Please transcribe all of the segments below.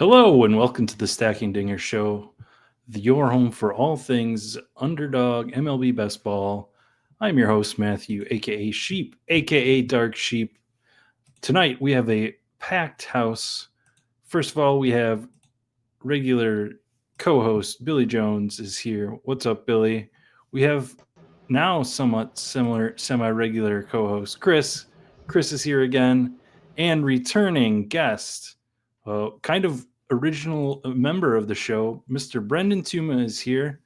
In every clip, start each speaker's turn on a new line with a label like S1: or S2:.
S1: Hello and welcome to the Stacking Dinger Show, your home for all things Underdog MLB Best Ball. I'm your host, Matthew, aka Sheep, aka Dark Sheep. Tonight we have a packed house. First of all, we have regular co-host Billy Jones is here. What's up, Billy? We have now somewhat similar semi-regular co-host Chris. Chris is here again, and returning guest, kind of original member of the show, Mr. Brendan Tuma is here.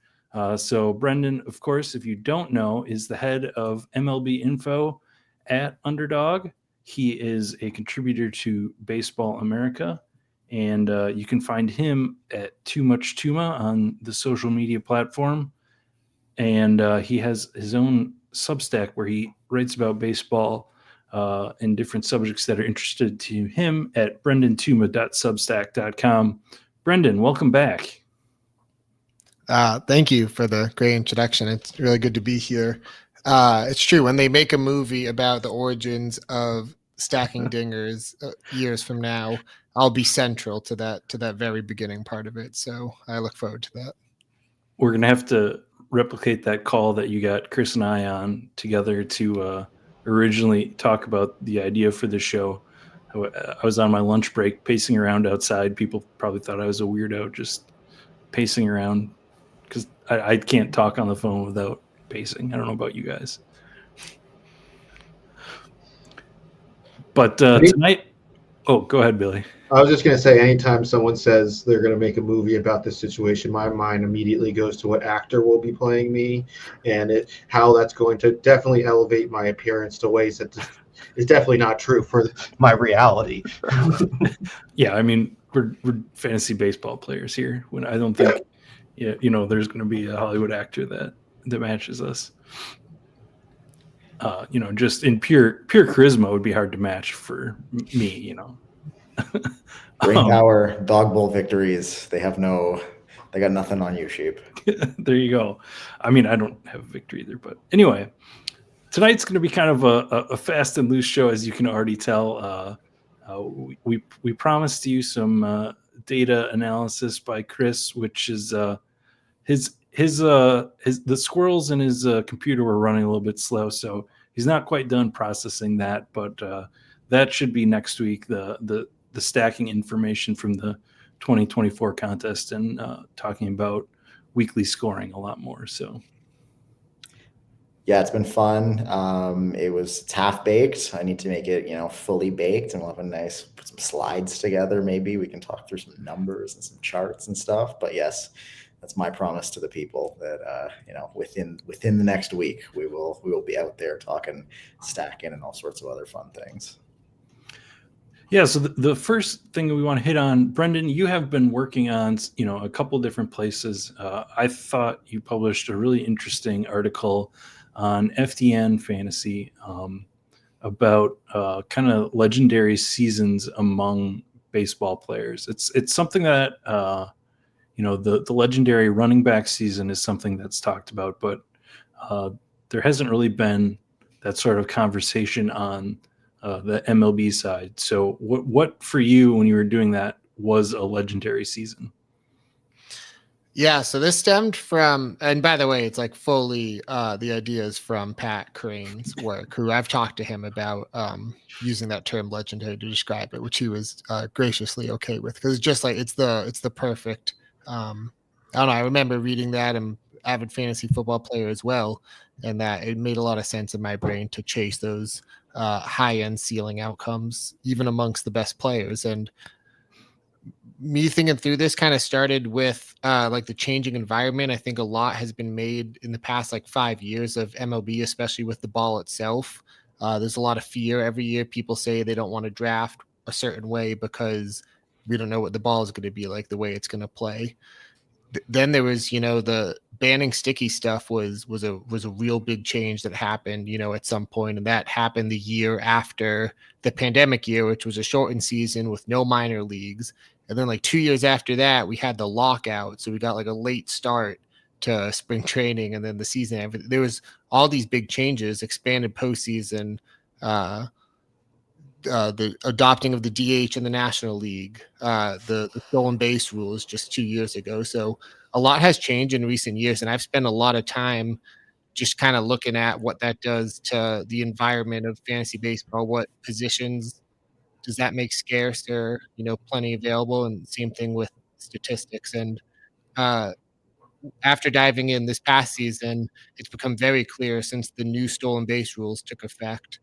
S1: So Brendan, of course, if you don't know, is the head of MLB Info at Underdog. He is a contributor to Baseball America, and you can find him at Too Much Tuma on the social media platform. And he has his own Substack where he writes about baseball and different subjects that are interested to him at brendantuma.substack.com. Brendan, welcome back.
S2: Thank you for the great introduction. It's really good to be here. It's true. When they make a movie about the origins of stacking dingers years from now, I'll be central to that very beginning part of it. So I look forward to that.
S1: We're going to have to replicate that call that you got Chris and I on together to originally talk about the idea for the show. I was on my lunch break pacing around outside. People probably thought I was a weirdo just pacing around because I can't talk on the phone without pacing. I don't know about you guys. But tonight, go ahead, Billy.
S3: I was just going to say, anytime someone says they're going to make a movie about this situation, my mind immediately goes to what actor will be playing me and how that's going to definitely elevate my appearance to ways that is definitely not true for my reality.
S1: Yeah, I mean, we're fantasy baseball players here. When I don't think, there's going to be a Hollywood actor that matches us. Just in pure charisma would be hard to match for me.
S4: Green Power, Dog Bowl victories. They got nothing on you, Sheep.
S1: There you go. I mean, I don't have a victory either, but anyway, tonight's going to be kind of a fast and loose show, as you can already tell. We promised you some data analysis by Chris, which is his the squirrels in his computer were running a little bit slow, so he's not quite done processing that, but that should be next week. The stacking information from the 2024 contest and talking about weekly scoring a lot more. So
S4: yeah, it's been fun. It's half baked. I need to make it, fully baked, and we'll have put some slides together. Maybe we can talk through some numbers and some charts and stuff. But yes, that's my promise to the people that within the next week we will be out there talking stacking and all sorts of other fun things.
S1: Yeah, so the first thing we want to hit on, Brendan, you have been working on a couple different places. I thought you published a really interesting article on FDN Fantasy about kind of legendary seasons among baseball players. It's something that the legendary running back season is something that's talked about, but there hasn't really been that sort of conversation on the MLB side. So what for you when you were doing that was a legendary season?
S2: Yeah, so this stemmed from, and by the way, it's like fully the ideas from Pat Crane's work, who I've talked to him about using that term legendary to describe it, which he was graciously okay with, because it's just like it's the perfect. I don't know. I remember reading that, and avid fantasy football player as well, and that it made a lot of sense in my brain to chase those high-end ceiling outcomes, even amongst the best players. And me thinking through this kind of started with like the changing environment. I think a lot has been made in the past 5 years of MLB, especially with the ball itself. There's a lot of fear every year. People say they don't want to draft a certain way because we don't know what the ball is going to be like, the way it's going to play. Then there was, the banning sticky stuff was a real big change that happened, at some point. And that happened the year after the pandemic year, which was a shortened season with no minor leagues. And then 2 years after that, we had the lockout. So we got a late start to spring training, and then the season. There was all these big changes, expanded postseason, the adopting of the DH in the National League, the stolen base rules just 2 years ago. So a lot has changed in recent years, and I've spent a lot of time just kind of looking at what that does to the environment of fantasy baseball. What positions does that make scarce or plenty available? And same thing with statistics. And uh, after diving in this past season, it's become very clear since the new stolen base rules took effect,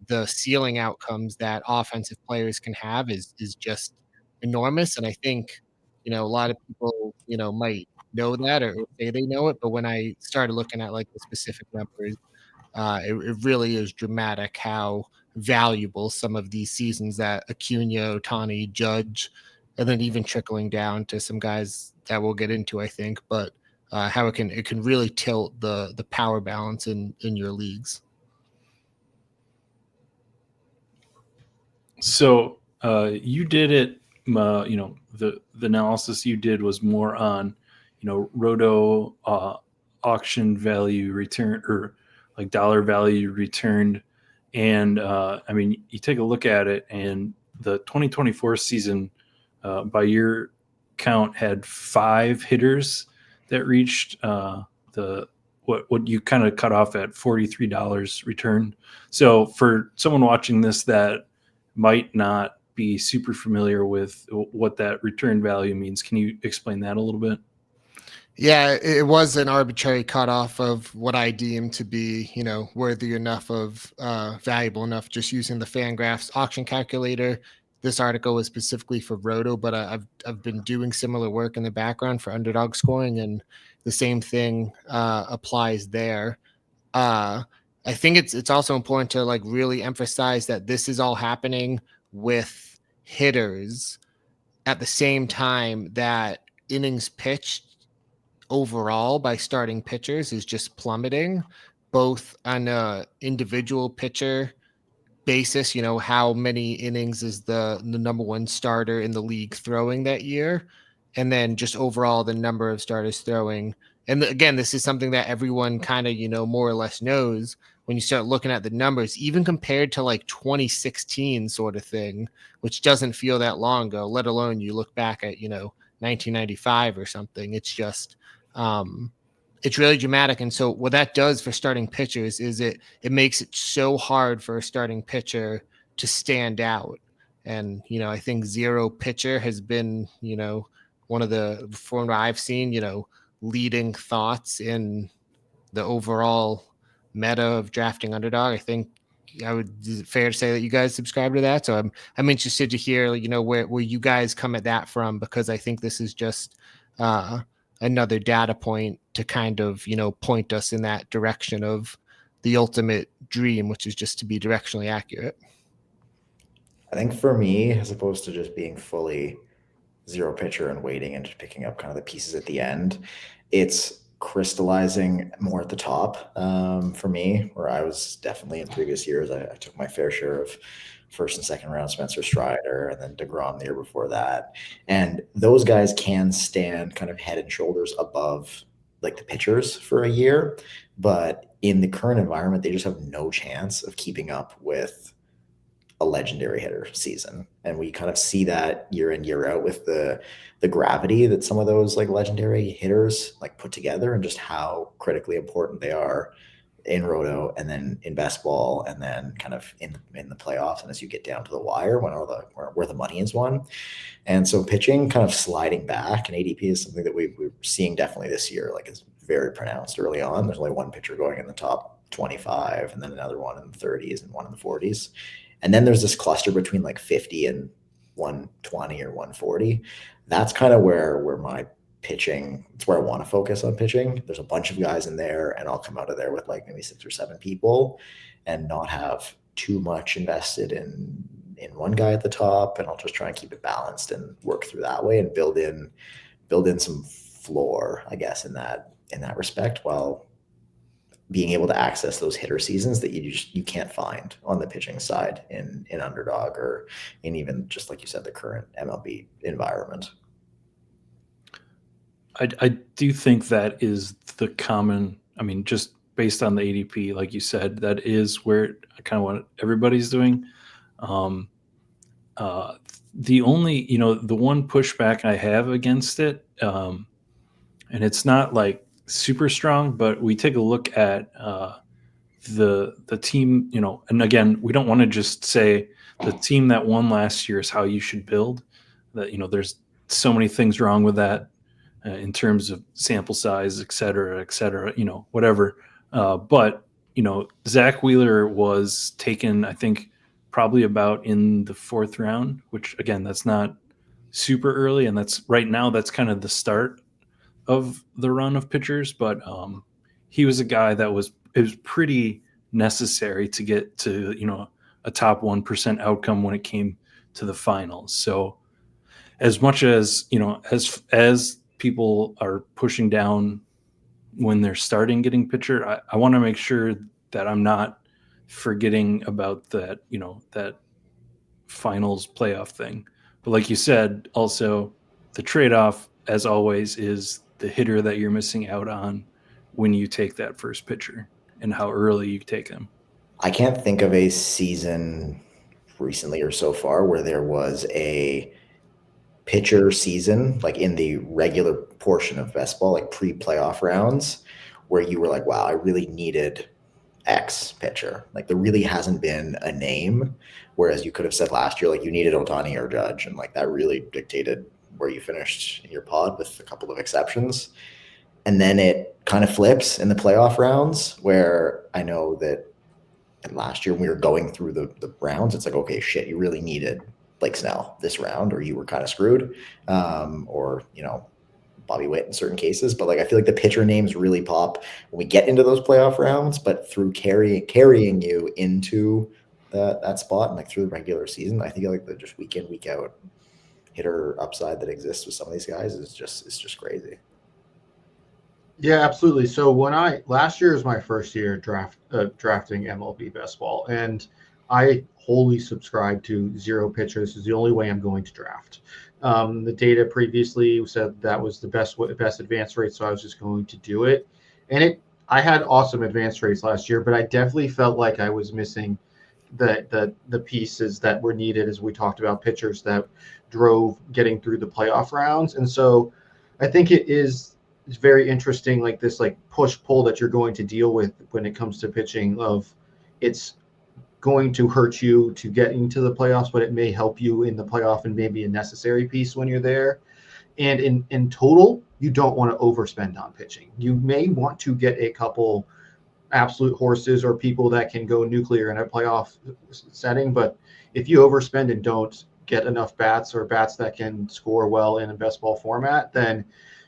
S2: the ceiling outcomes that offensive players can have is just enormous. And I think, a lot of people, might know that or say they know it, but when I started looking at like the specific numbers, it really is dramatic how valuable some of these seasons that Acuna, Otani, Judge, and then even trickling down to some guys that we'll get into, I think, but how it can really tilt the power balance in your leagues.
S1: So you did it. The analysis you did was more on, roto auction value return or like dollar value returned, and I mean, you take a look at it, and the 2024 season, by your count, had 5 hitters that reached the what you kind of cut off at $43 return. So for someone watching this that might not be super familiar with what that return value means, can you explain that a little bit?
S2: Yeah, it was an arbitrary cutoff of what I deem to be, worthy enough of valuable enough. Just using the Fangraphs auction calculator. This article was specifically for Roto, but I've been doing similar work in the background for Underdog scoring, and the same thing applies there. Uh, I think it's also important to like really emphasize that this is all happening with hitters at the same time that innings pitched overall by starting pitchers is just plummeting, both on a individual pitcher basis, how many innings is the number one starter in the league throwing that year, and then just overall the number of starters throwing. And again, this is something that everyone kind of, more or less knows when you start looking at the numbers, even compared to like 2016 sort of thing, which doesn't feel that long ago, let alone you look back at, 1995 or something. It's just, it's really dramatic. And so what that does for starting pitchers is it makes it so hard for a starting pitcher to stand out. And, I think zero pitcher has been, one of the, from what I've seen, leading thoughts in the overall meta of drafting Underdog. I think is it fair to say that you guys subscribe to that? So I'm interested to hear, where you guys come at that from, because I think this is just another data point to kind of, point us in that direction of the ultimate dream, which is just to be directionally accurate.
S4: I think for me, as opposed to just being fully zero pitcher and waiting and just picking up kind of the pieces at the end, it's crystallizing more at the top for me, where I was definitely in previous years. I took my fair share of first and second round Spencer Strider and then DeGrom the year before that. And those guys can stand kind of head and shoulders above like the pitchers for a year. But in the current environment, they just have no chance of keeping up with a legendary hitter season. And we kind of see that year in, year out with the gravity that some of those like legendary hitters like put together, and just how critically important they are in roto and then in best ball and then kind of in the playoffs. And as you get down to the wire when where the money is won. And so pitching kind of sliding back, and ADP is something that we're seeing definitely this year, like it's very pronounced early on. There's only one pitcher going in the top 25 and then another one in the 30s and one in the 40s. And then there's this cluster between like 50 and 120 or 140. That's kind of where my pitching, it's where I want to focus on pitching. There's a bunch of guys in there, and I'll come out of there with like maybe 6 or 7 people and not have too much invested in one guy at the top. And I'll just try and keep it balanced and work through that way and build in some floor, I guess, in that respect, while being able to access those hitter seasons that you can't find on the pitching side in Underdog or in even just like you said, the current MLB environment.
S1: I do think that is the common, I mean, just based on the ADP, like you said, that is where kind of what everybody's doing. The only, the one pushback I have against it, and it's not like super strong, but we take a look at the team, and again, we don't want to just say the team that won last year is how you should build. That there's so many things wrong with that in terms of sample size, et cetera, whatever. But Zach Wheeler was taken, I think, probably about in the 4th round, which again, that's not super early, and that's right now. That's kind of the start of the run of pitchers, but he was a guy that it was pretty necessary to get to a top 1% outcome when it came to the finals. So as much as as people are pushing down when they're starting getting pitcher, I want to make sure that I'm not forgetting about that that finals playoff thing. But like you said, also the trade-off, as always, is the hitter that you're missing out on when you take that first pitcher and how early you take him.
S4: I can't think of a season recently or so far where there was a pitcher season, like in the regular portion of best ball, like pre-playoff rounds, where you were like, wow, I really needed X pitcher. Like there really hasn't been a name, whereas you could have said last year, like you needed Ohtani or Judge, and like that really dictated where you finished in your pod with a couple of exceptions. And then it kind of flips in the playoff rounds where I know that last year when we were going through the rounds, it's like, okay, shit, you really needed Blake Snell this round or you were kind of screwed. Or, Bobby Witt in certain cases. But like I feel like the pitcher names really pop when we get into those playoff rounds, but through carrying you into that spot and like through the regular season, I think like the just week in, week out hitter upside that exists with some of these guys is just crazy.
S3: Yeah, absolutely. So last year was my first year drafting MLB best ball, and I wholly subscribe to 0 pitchers. This is the only way I'm going to draft. The data previously said that was the best advance rate, so I was just going to do it. And I had awesome advance rates last year, but I definitely felt like I was missing the pieces that were needed, as we talked about, pitchers that drove getting through the playoff rounds. And so I think it's very interesting, like this like push-pull that you're going to deal with when it comes to pitching. Of it's going to hurt you to get into the playoffs, but it may help you in the playoff and maybe a necessary piece when you're there. And in total, you don't want to overspend on pitching. You may want to get a couple absolute horses or people that can go nuclear in a playoff setting, but if you overspend and don't get enough bats or bats that can score well in a best ball format, then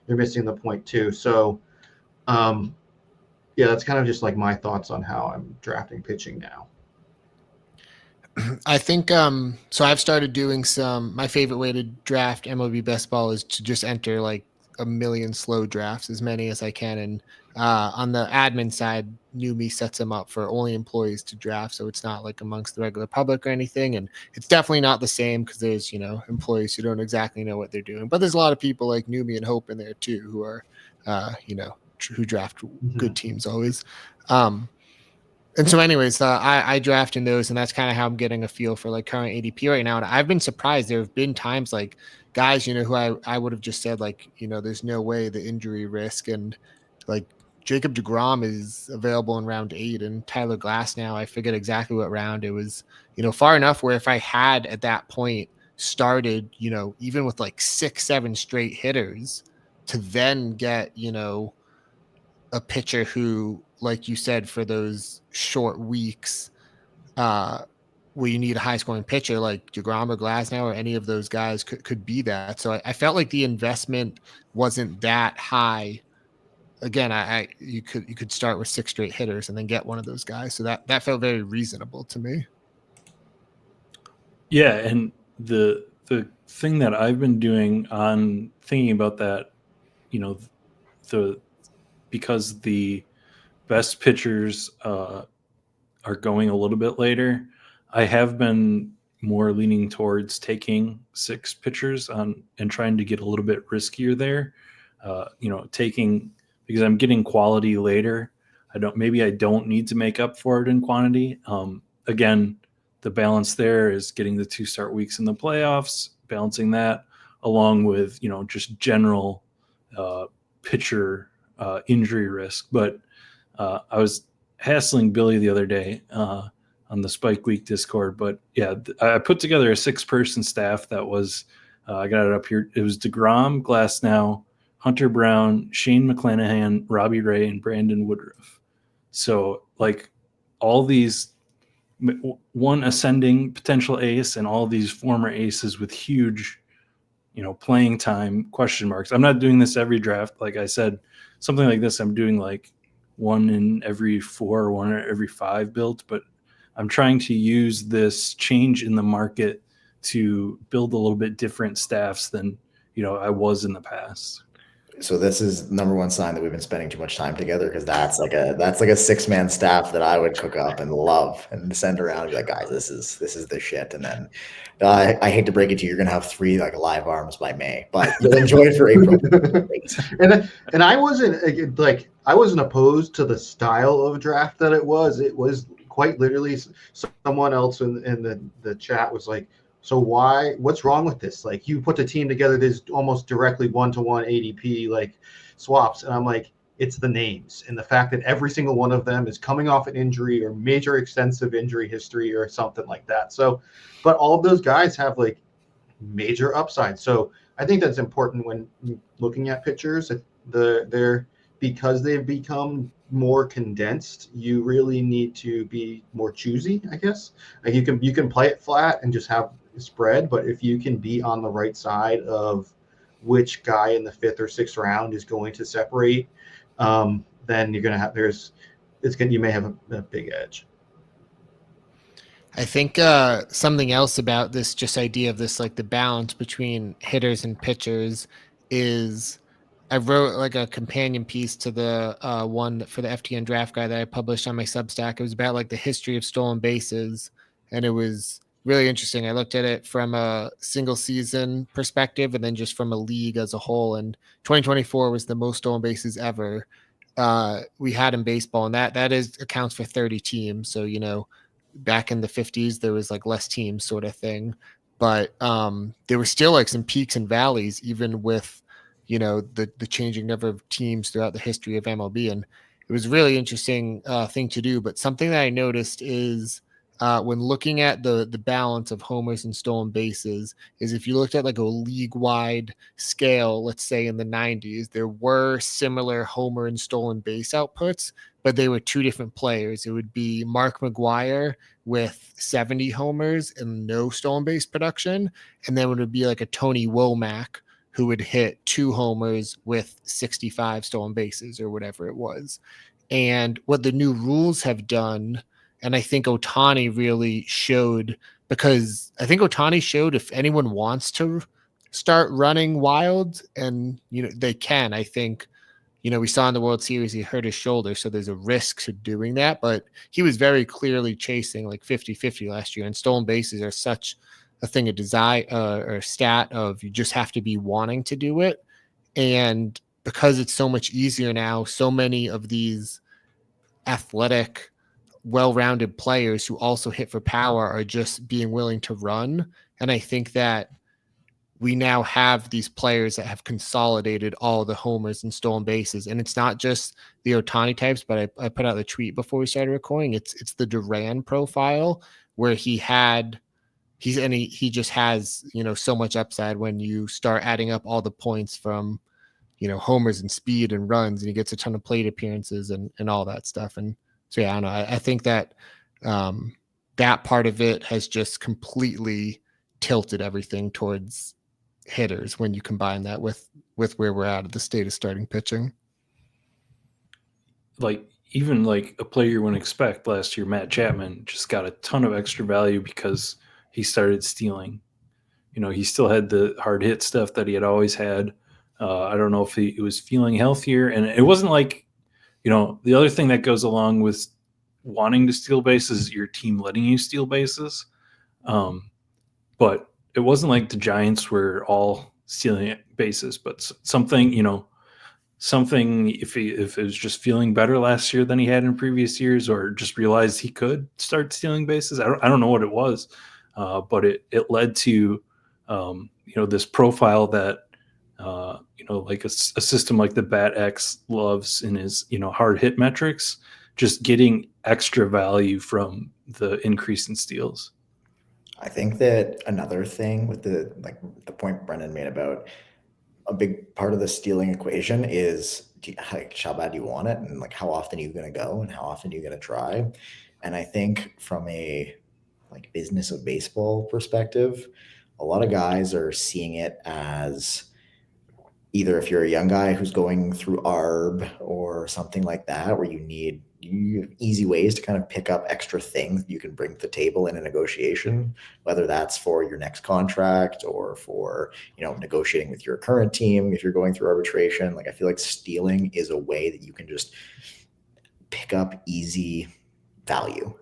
S3: you're missing the point too. So yeah, that's kind of just like my thoughts on how I'm drafting pitching now.
S2: I think so I've started doing my favorite way to draft MLB best ball is to just enter like a million slow drafts, as many as I can. And on the admin side, Numi sets them up for only employees to draft, so it's not like amongst the regular public or anything. And it's definitely not the same because there's employees who don't exactly know what they're doing, but there's a lot of people like Numi and Hope in there too who are who draft good teams always. And so anyways, I draft in those, and that's kind of how I'm getting a feel for like current ADP right now. And I've been surprised. There have been times like guys, who I would have just said like, there's no way the injury risk, and like Jacob deGrom is available in round 8, and Tyler Glass now, I forget exactly what round it was, far enough where if I had at that point started, even with like 6-7 straight hitters to then get, a pitcher who, like you said, for those short weeks where you need a high scoring pitcher like DeGrom or Glasnow or any of those guys could be that. So I felt like the investment wasn't that high. Again, you could start with 6 straight hitters and then get one of those guys. So that felt very reasonable to me.
S1: Yeah, and the thing that I've been doing on thinking about that, because the best pitchers are going a little bit later, I have been more leaning towards taking 6 pitchers on and trying to get a little bit riskier there. Taking, because I'm getting quality later. I don't need to make up for it in quantity. Again, the balance there is getting the 2 start weeks in the playoffs, balancing that along with, just general pitcher injury risk. But I was hassling Billy the other day on the Spike Week Discord. But yeah, I put together a 6-person staff that was, I got it up here. It was DeGrom, Glasnow, Hunter Brown, Shane McClanahan, Robbie Ray, and Brandon Woodruff. So like all these, one ascending potential ace and all these former aces with huge, playing time question marks. I'm not doing this every draft. Like I said, something like this, I'm doing like 1 in every 4, 1 in every 5 builds, but I'm trying to use this change in the market to build a little bit different staffs than, I was in the past.
S4: So this is number one sign that we've been spending too much time together, because that's like a 6-man staff that I would cook up and love and send around and be like, guys, this is the shit. And then I hate to break it to you, you're gonna have 3 like live arms by May, but you'll enjoy it for April.
S3: and I wasn't opposed to the style of draft that it was. It was quite literally, someone else in the chat was like, so what's wrong with this? Like, you put the team together, there's almost directly 1-to-1 ADP like swaps. And I'm like, it's the names and the fact that every single one of them is coming off an injury or major extensive injury history or something like that. So, but all of those guys have like major upside. So I think that's important when looking at pitchers. They're because they've become more condensed, you really need to be more choosy, I guess. Like you can play it flat and just have spread, but if you can be on the right side of which guy in the 5th or 6th round is going to separate, then you're going to have you may have a big edge.
S2: I think something else about this just idea of this, like the balance between hitters and pitchers, is I wrote like a companion piece to the one for the FTN Draft Guide that I published on my Substack. It was about like the history of stolen bases, and it was really interesting. I looked at it from a single season perspective and then just from a league as a whole. And 2024 was the most stolen bases ever we had in baseball, and that accounts for 30 teams. So back in the 50s there was like less teams sort of thing, but there were still like some peaks and valleys even with the changing number of teams throughout the history of MLB. And it was a really interesting thing to do. But something that I noticed is when looking at the balance of homers and stolen bases, is if you looked at like a league-wide scale, let's say in the 90s, there were similar homer and stolen base outputs, but they were 2 different players. It would be Mark McGwire with 70 homers and no stolen base production, and then it would be like a Tony Womack who would hit 2 homers with 65 stolen bases or whatever it was. And what the new rules have done, and I think Ohtani really showed, because I think Ohtani showed if anyone wants to start running wild, and they can. I think we saw in the World Series he hurt his shoulder, so there's a risk to doing that, but he was very clearly chasing like 50-50 last year. And stolen bases are such a thing of desire or stat of you just have to be wanting to do it. And because it's so much easier now, so many of these athletic, well-rounded players who also hit for power are just being willing to run. And I think that we now have these players that have consolidated all the homers and stolen bases. And it's not just the Ohtani types, but I put out the tweet before we started recording. It's the Duran profile where he just has, so much upside when you start adding up all the points from, homers and speed and runs, and he gets a ton of plate appearances and all that stuff. And so, yeah, I don't know. I think that that part of it has just completely tilted everything towards hitters when you combine that with where we're at the state of starting pitching.
S1: Like even like a player you wouldn't expect last year, Matt Chapman, just got a ton of extra value because he started stealing. He still had the hard hit stuff that he had always had. I don't know if he was feeling healthier, and it wasn't like, the other thing that goes along with wanting to steal bases is your team letting you steal bases. But it wasn't like the Giants were all stealing bases, but something something if it was just feeling better last year than he had in previous years, or just realized he could start stealing bases. I don't know what it was, but it led to this profile that like a system like the Bat X loves in his hard hit metrics, just getting extra value from the increase in steals.
S4: I think that another thing with the point Brendan made about a big part of the stealing equation is how bad do you want it, and like how often are you going to go, and how often are you going to try. And I think from a business of baseball perspective, a lot of guys are seeing it as either if you're a young guy who's going through ARB or something like that, where you have easy ways to kind of pick up extra things you can bring to the table in a negotiation, whether that's for your next contract or for, negotiating with your current team if you're going through arbitration. I feel like stealing is a way that you can just pick up easy value,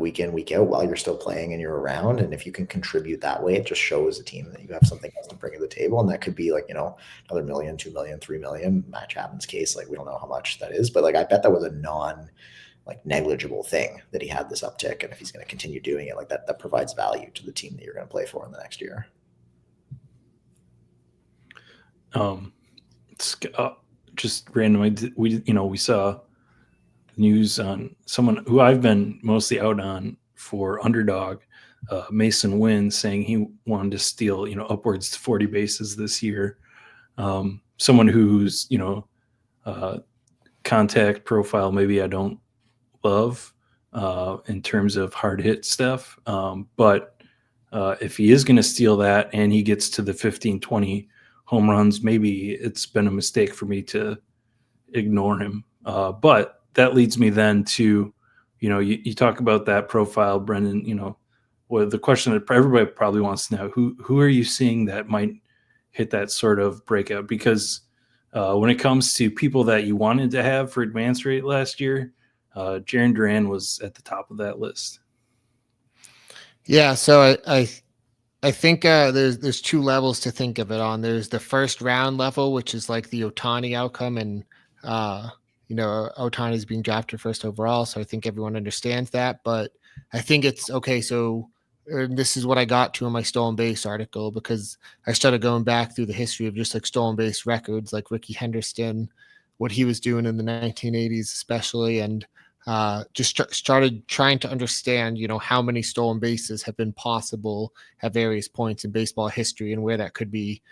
S4: week in, week out, while you're still playing and you're around. And if you can contribute that way, it just shows a team that you have something else to bring to the table. And that could be another $1 million, $2 million, $3 million. Matt Chapman's case, we don't know how much that is, but I bet that was a negligible thing that he had this uptick. And if he's going to continue doing it, that provides value to the team that you're going to play for in the next year.
S1: Just randomly, we saw news on someone who I've been mostly out on for Underdog, Mason Wynn, saying he wanted to steal, upwards to 40 bases this year. Someone whose, contact profile maybe I don't love in terms of hard hit stuff. But if he is going to steal that and he gets to the 15, 20 home runs, maybe it's been a mistake for me to ignore him. But that leads me then to, you talk about that profile, Brendan, the question that everybody probably wants to know, who are you seeing that might hit that sort of breakout? Because when it comes to people that you wanted to have for advance rate last year, Jarren Duran was at the top of that list.
S2: Yeah, so I think there's two levels to think of it on. There's the first round level, which is like the Ohtani outcome, and Ohtani is being drafted first overall, so I think everyone understands that. But I think it's okay. So this is what I got to in my stolen base article, because I started going back through the history of just stolen base records, like Ricky Henderson, what he was doing in the 1980s, especially, and just started trying to understand, how many stolen bases have been possible at various points in baseball history and where that could be,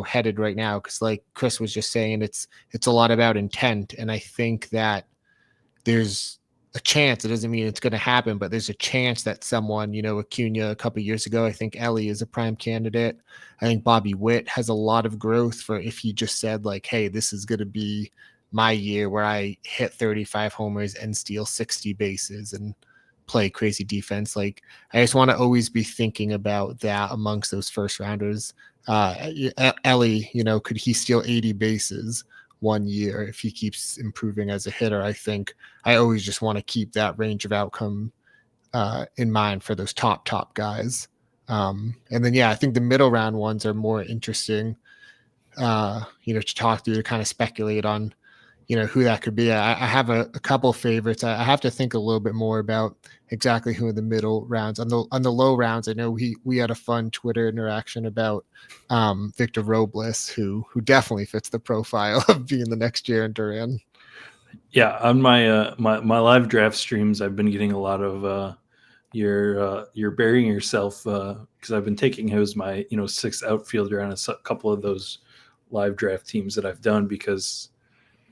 S2: headed right now. Because like Chris was just saying, it's a lot about intent. And I think that there's a chance, it doesn't mean it's going to happen, but there's a chance that someone, Acuna a couple of years ago, I think Ellie is a prime candidate. I think Bobby Witt has a lot of growth for if he just said hey, this is going to be my year where I hit 35 homers and steal 60 bases and play crazy defense. I just want to always be thinking about that amongst those first rounders. Ellie, could he steal 80 bases one year if he keeps improving as a hitter? I think I always just want to keep that range of outcome in mind for those top guys. And then, I think the middle round ones are more interesting, to talk through, to kind of speculate on, who that could be. I have a couple favorites. I have to think a little bit more about exactly who in the middle rounds. On the low rounds, I know we had a fun Twitter interaction about Victor Robles, who definitely fits the profile of being the next Jarren Duran.
S1: Yeah, on my my live draft streams, I've been getting a lot of you're burying yourself, because I've been taking him as my sixth outfielder on a couple of those live draft teams that I've done, because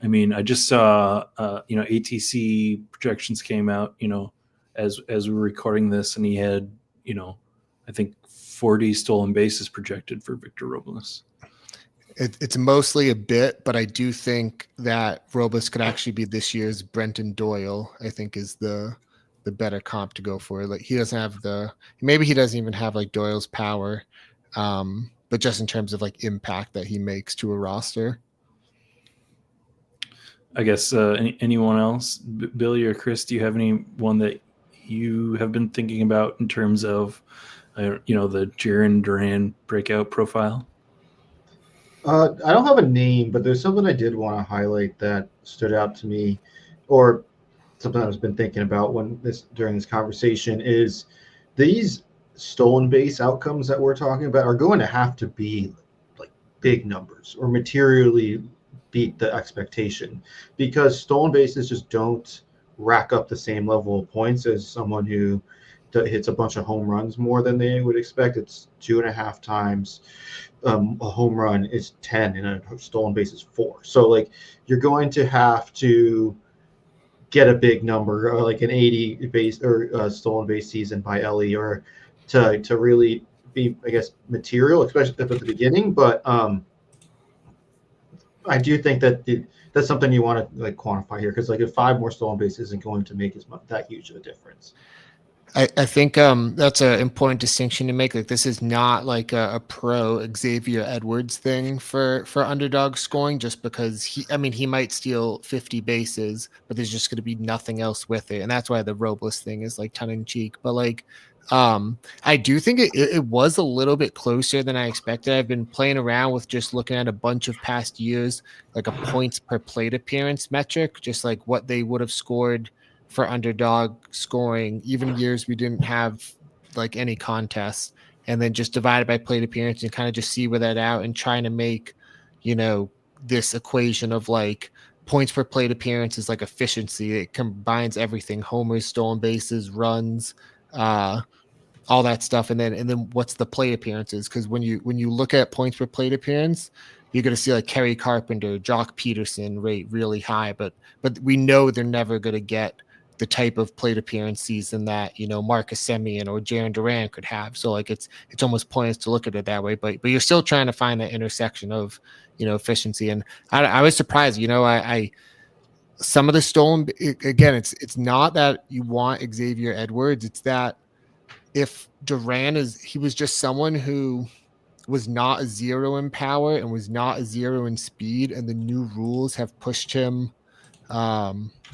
S1: I just saw, ATC projections came out, as we were recording this, and he had, I think 40 stolen bases projected for Victor Robles.
S2: It's mostly a bit, but I do think that Robles could actually be this year's Brenton Doyle. I think is the better comp to go for. He doesn't have maybe he doesn't even have Doyle's power, but just in terms of impact that he makes to a roster.
S1: I guess anyone else, Billy or Chris, do you have anyone that you have been thinking about in terms of, the Jarren Duran breakout profile?
S3: I don't have a name, but there's something I did want to highlight that stood out to me, or something I've been thinking about during this conversation is these stolen base outcomes that we're talking about are going to have to be like big numbers or materially beat the expectation, because stolen bases just don't rack up the same level of points as someone who hits a bunch of home runs more than they would expect. It's 2.5 times a home run is 10 and a stolen base is 4. So like you're going to have to get a big number, like an 80 base or stolen base season by Ellie, or to really be, I guess, material, especially at the beginning. But I do think that that's something you want to like quantify here, because like if 5 more stolen bases isn't going to make as much that huge of a difference.
S2: I think that's an important distinction to make. Like this is not like a pro Xavier Edwards thing for underdog scoring, just because he might steal 50 bases, but there's just going to be nothing else with it, and that's why the Robles thing is like tongue in cheek. But like I do think it was a little bit closer than I expected. I've been playing around with just looking at a bunch of past years, like a points per plate appearance metric, just like what they would have scored for underdog scoring, even years we didn't have like any contests, and then just divided by plate appearance and kind of just see where that out and trying to make, this equation of like points per plate appearance is like efficiency. It combines everything: homers, stolen bases, runs, all that stuff, and then what's the plate appearances? Because when you look at points per plate appearance, you're going to see like Kerry Carpenter, Jock Peterson rate really high, but we know they're never going to get the type of plate appearance season that Marcus Semien or Jaron Duran could have. So like it's almost pointless to look at it that way. But you're still trying to find that intersection of efficiency. And I was surprised. I some of the stolen, again, it's not that you want Xavier Edwards. It's that if Duran he was just someone who was not a 0 in power and was not a 0 in speed, and the new rules have pushed him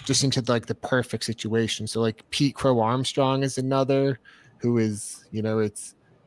S2: just into like the perfect situation. So like Pete Crow Armstrong is another who is,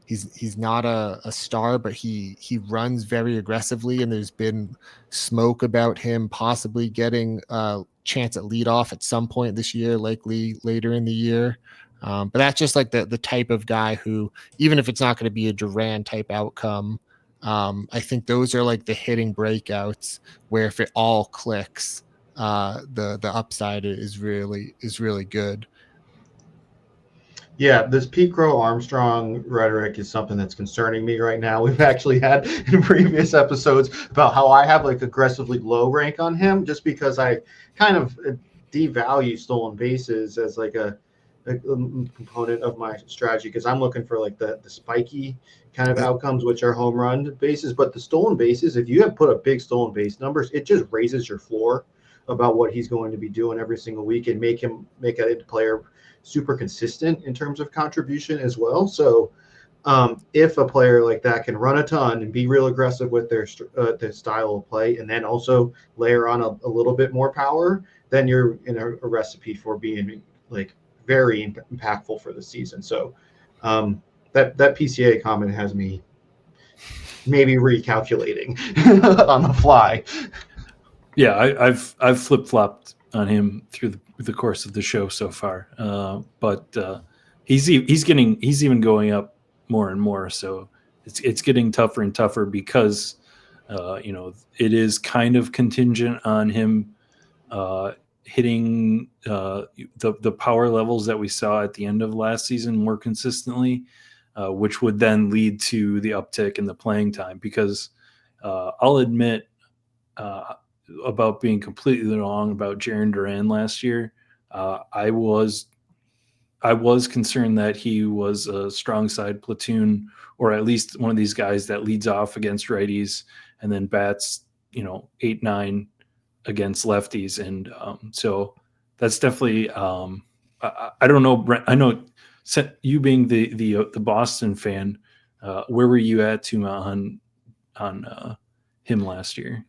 S2: he's not a star, but he runs very aggressively, and there's been smoke about him possibly getting a chance at leadoff at some point this year, likely later in the year. But that's just like the type of guy who, even if it's not going to be a Duran type outcome, I think those are like the hitting breakouts where if it all clicks, the upside is really good.
S3: Yeah, this Pete Crow Armstrong rhetoric is something that's concerning me right now. We've actually had in previous episodes about how I have like aggressively low rank on him, just because I kind of devalue stolen bases as like a component of my strategy, because I'm looking for like the spiky kind of outcomes, which are home run bases. But the stolen bases, if you have put a big stolen base numbers, it just raises your floor about what he's going to be doing every single week, and make a player super consistent in terms of contribution as well. So if a player like that can run a ton and be real aggressive with their style of play, and then also layer on a little bit more power, then you're in a recipe for being like very impactful for the season. So that PCA comment has me maybe recalculating on the fly.
S1: Yeah, I've flip flopped on him through the course of the show so far, but he's even going up more and more. So it's getting tougher and tougher, because it is kind of contingent on him hitting the power levels that we saw at the end of last season more consistently, which would then lead to the uptick in the playing time. Because I'll admit, about being completely wrong about Jaron Duran last year. I was concerned that he was a strong side platoon, or at least one of these guys that leads off against righties and then bats 8-9 against lefties. And so that's definitely I don't know, Brent, I know you being the Boston fan, where were you at, Tuma, on him last year?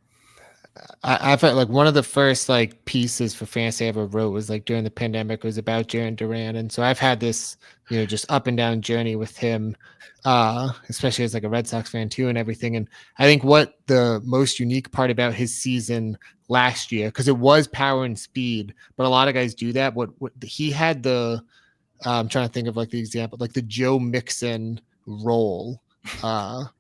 S2: I felt like one of the first like pieces for fantasy I ever wrote was like during the pandemic was about Jaren Duran, and so I've had this just up and down journey with him, especially as like a Red Sox fan too and everything. And I think what the most unique part about his season last year, because it was power and speed, but a lot of guys do that. What he had I'm trying to think of like the example, like the Joe Mixon role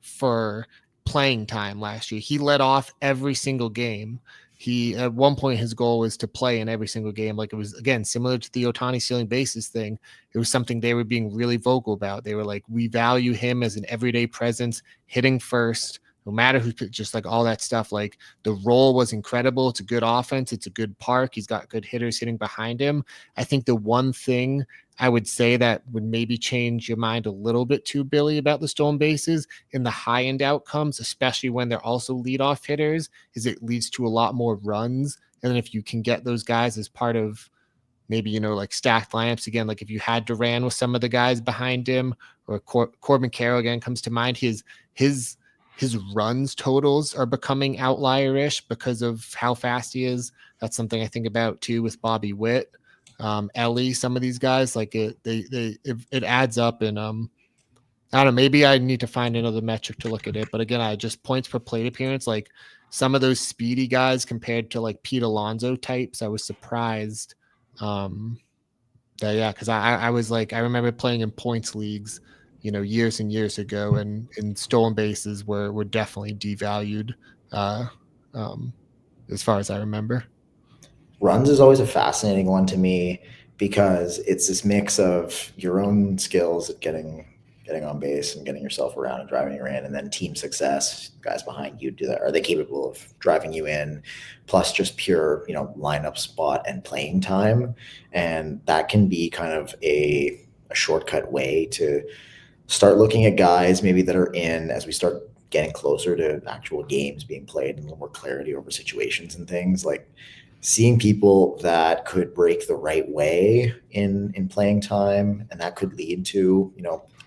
S2: for playing time last year. He led off every single game. He at one point his goal was to play in every single game. Like it was again similar to the Ohtani stealing bases thing. It was something they were being really vocal about. They were like, we value him as an everyday presence, hitting first, no matter who, just like all that stuff. Like the role was incredible. It's a good offense. It's a good park. He's got good hitters hitting behind him. I think the one thing I would say that would maybe change your mind a little bit too, Billy, about the stolen bases in the high end outcomes, especially when they're also leadoff hitters, is it leads to a lot more runs. And then if you can get those guys as part of maybe, like stacked lineups again, like if you had Duran with some of the guys behind him, or Corbin Carroll again comes to mind, his runs totals are becoming outlierish because of how fast he is. That's something I think about too with Bobby Witt. Ellie, some of these guys, like it adds up. And I don't know, maybe I need to find another metric to look at it. But again, I just points per plate appearance, like some of those speedy guys compared to like Pete Alonso types, I was surprised. Because I was like, I remember playing in points leagues, years and years ago, and stolen bases were definitely devalued, as far as I remember.
S4: Runs is always a fascinating one to me because it's this mix of your own skills at getting on base and getting yourself around and driving you in, and then team success, guys behind you do that. Are they capable of driving you in? Plus just pure, lineup spot and playing time. And that can be kind of a shortcut way to start looking at guys maybe that are in as we start getting closer to actual games being played and a little more clarity over situations and things, like seeing people that could break the right way in playing time, and that could lead to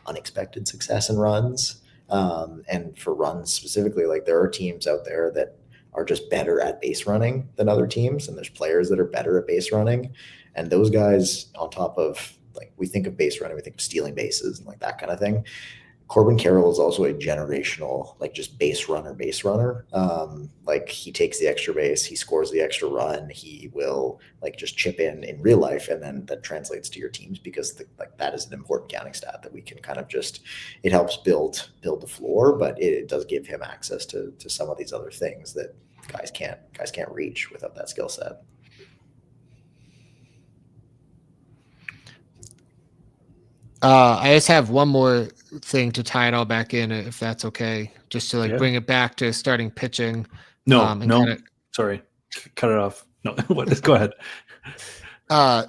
S4: unexpected success and runs. And for runs specifically, like there are teams out there that are just better at base running than other teams, and there's players that are better at base running, and those guys on top of, like, we think of base running, we think of stealing bases and like that kind of thing. Corbin Carroll is also a generational, like just base runner. Like he takes the extra base, he scores the extra run, he will like just chip in real life, and then that translates to your teams because like that is an important counting stat that we can kind of just, it helps build the floor, but it does give him access to some of these other things that guys can't reach without that skill set.
S2: I just have one more thing to tie it all back in, if that's okay, just to like bring it back to starting pitching.
S1: Sorry, cut it off. No, go ahead.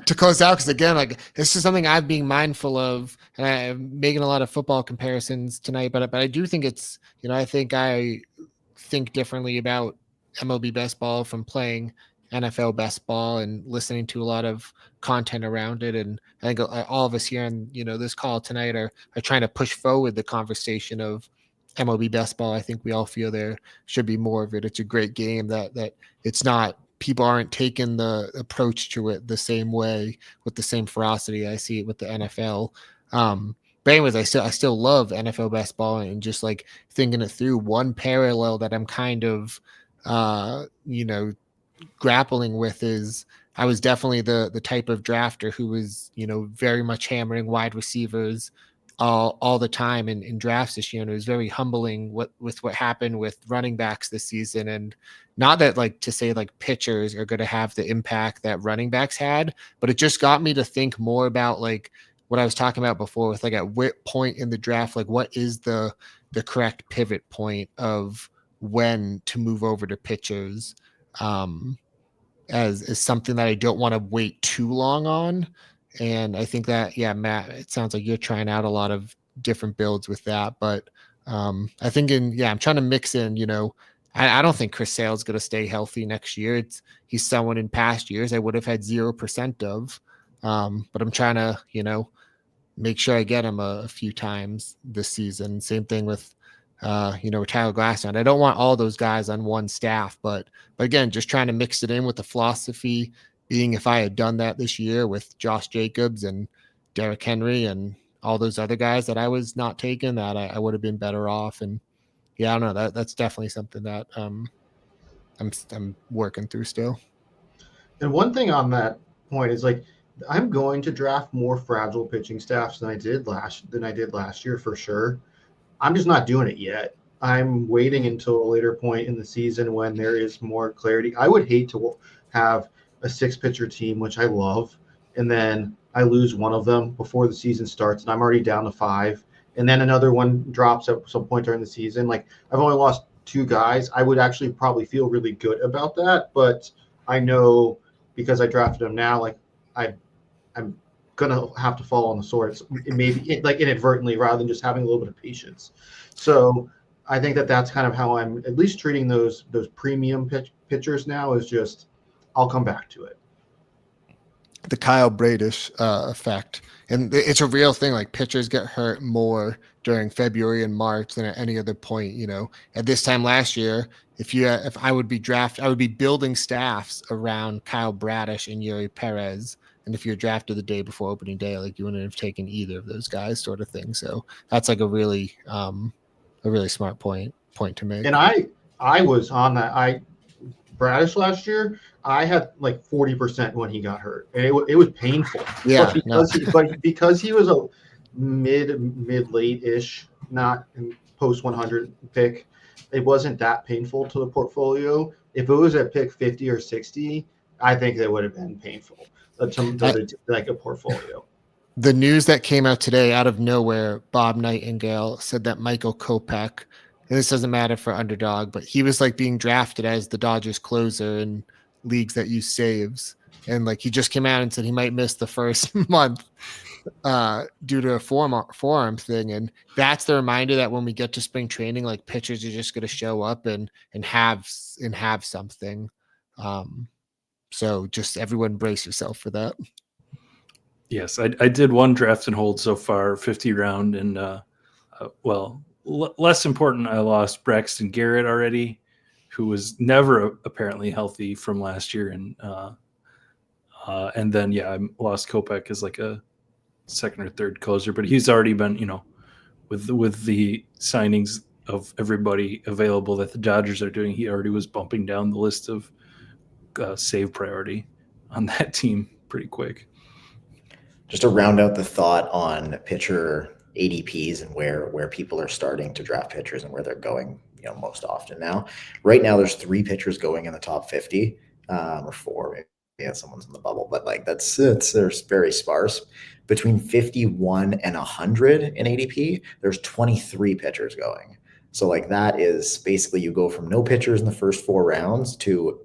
S2: To close out, because again, like this is something I'm being mindful of, and I'm making a lot of football comparisons tonight. But I do think it's, I think differently about MLB best ball from playing NFL best ball and listening to a lot of content around it. And I think all of us here on this call tonight are trying to push forward the conversation of MLB best ball. I think we all feel there should be more of it. It's a great game that it's not, people aren't taking the approach to it the same way with the same ferocity I see it with the NFL. But anyways, I still love NFL best ball, and just like thinking it through, one parallel that I'm kind of grappling with is I was definitely the type of drafter who was very much hammering wide receivers all the time in drafts this year, and it was very humbling what happened with running backs this season. And not that like to say like pitchers are going to have the impact that running backs had, but it just got me to think more about like what I was talking about before with like at what point in the draft, like what is the correct pivot point of when to move over to pitchers, as something that I don't want to wait too long on. And I think that, Matt, it sounds like you're trying out a lot of different builds with that. But I think I'm trying to mix in, I don't think Chris Sale is going to stay healthy next year. He's someone in past years I would have had 0% of. But I'm trying to, make sure I get him a few times this season. Same thing with Tyler Glasnow. I don't want all those guys on one staff, but again, just trying to mix it in with the philosophy being if I had done that this year with Josh Jacobs and Derrick Henry and all those other guys that I was not taking, that I would have been better off. And yeah, I don't know, that's definitely something that I'm working through still.
S3: And one thing on that point is like I'm going to draft more fragile pitching staffs than I did last year for sure. I'm just not doing it yet. I'm waiting until a later point in the season when there is more clarity. I would hate to have a 6-pitcher team, which I love, and then I lose one of them before the season starts, and I'm already down to 5, and then another one drops at some point during the season. Like I've only lost 2 guys. I would actually probably feel really good about that, but I know because I drafted them now, like I'm gonna have to fall on the sword. Maybe like inadvertently rather than just having a little bit of patience. So I think that's kind of how I'm at least treating those premium pitchers now is just I'll come back to it.
S2: The Kyle Bradish effect. And it's a real thing. Like pitchers get hurt more during February and March than at any other point. At this time last year, if I would be building staffs around Kyle Bradish and Yuri Perez. And if you're drafted the day before opening day, like you wouldn't have taken either of those guys, sort of thing. So that's like a really smart point to make.
S3: And I was on that. Bradish last year, I had like 40% when he got hurt, and it was painful.
S2: Yeah,
S3: but because he was a mid late ish, not post 100 pick, it wasn't that painful to the portfolio. If it was at pick 50 or 60, I think that would have been painful to like a portfolio.
S2: The news that came out today out of nowhere, Bob Nightingale said that Michael Kopech, and this doesn't matter for Underdog, but he was like being drafted as the Dodgers closer in leagues that use saves. And like he just came out and said he might miss the first month due to a forearm thing. And that's the reminder that when we get to spring training, like pitchers are just going to show up and have something. So just everyone brace yourself for that.
S1: Yes, I did one draft and hold so far, 50 round, and less important, I lost Braxton Garrett already, who was never apparently healthy from last year, and then I lost Kopech as like a second or third closer, but he's already been, with the signings of everybody available that the Dodgers are doing, he already was bumping down the list of save priority on that team pretty quick.
S4: Just to round out the thought on pitcher ADPs and where people are starting to draft pitchers and where they're going, most often now. Right now, there's 3 pitchers going in the top 50, or 4. Maybe someone's in the bubble, but like they're very sparse. Between 51 and 100 in ADP, there's 23 pitchers going. So like that is basically you go from no pitchers in the first 4 rounds to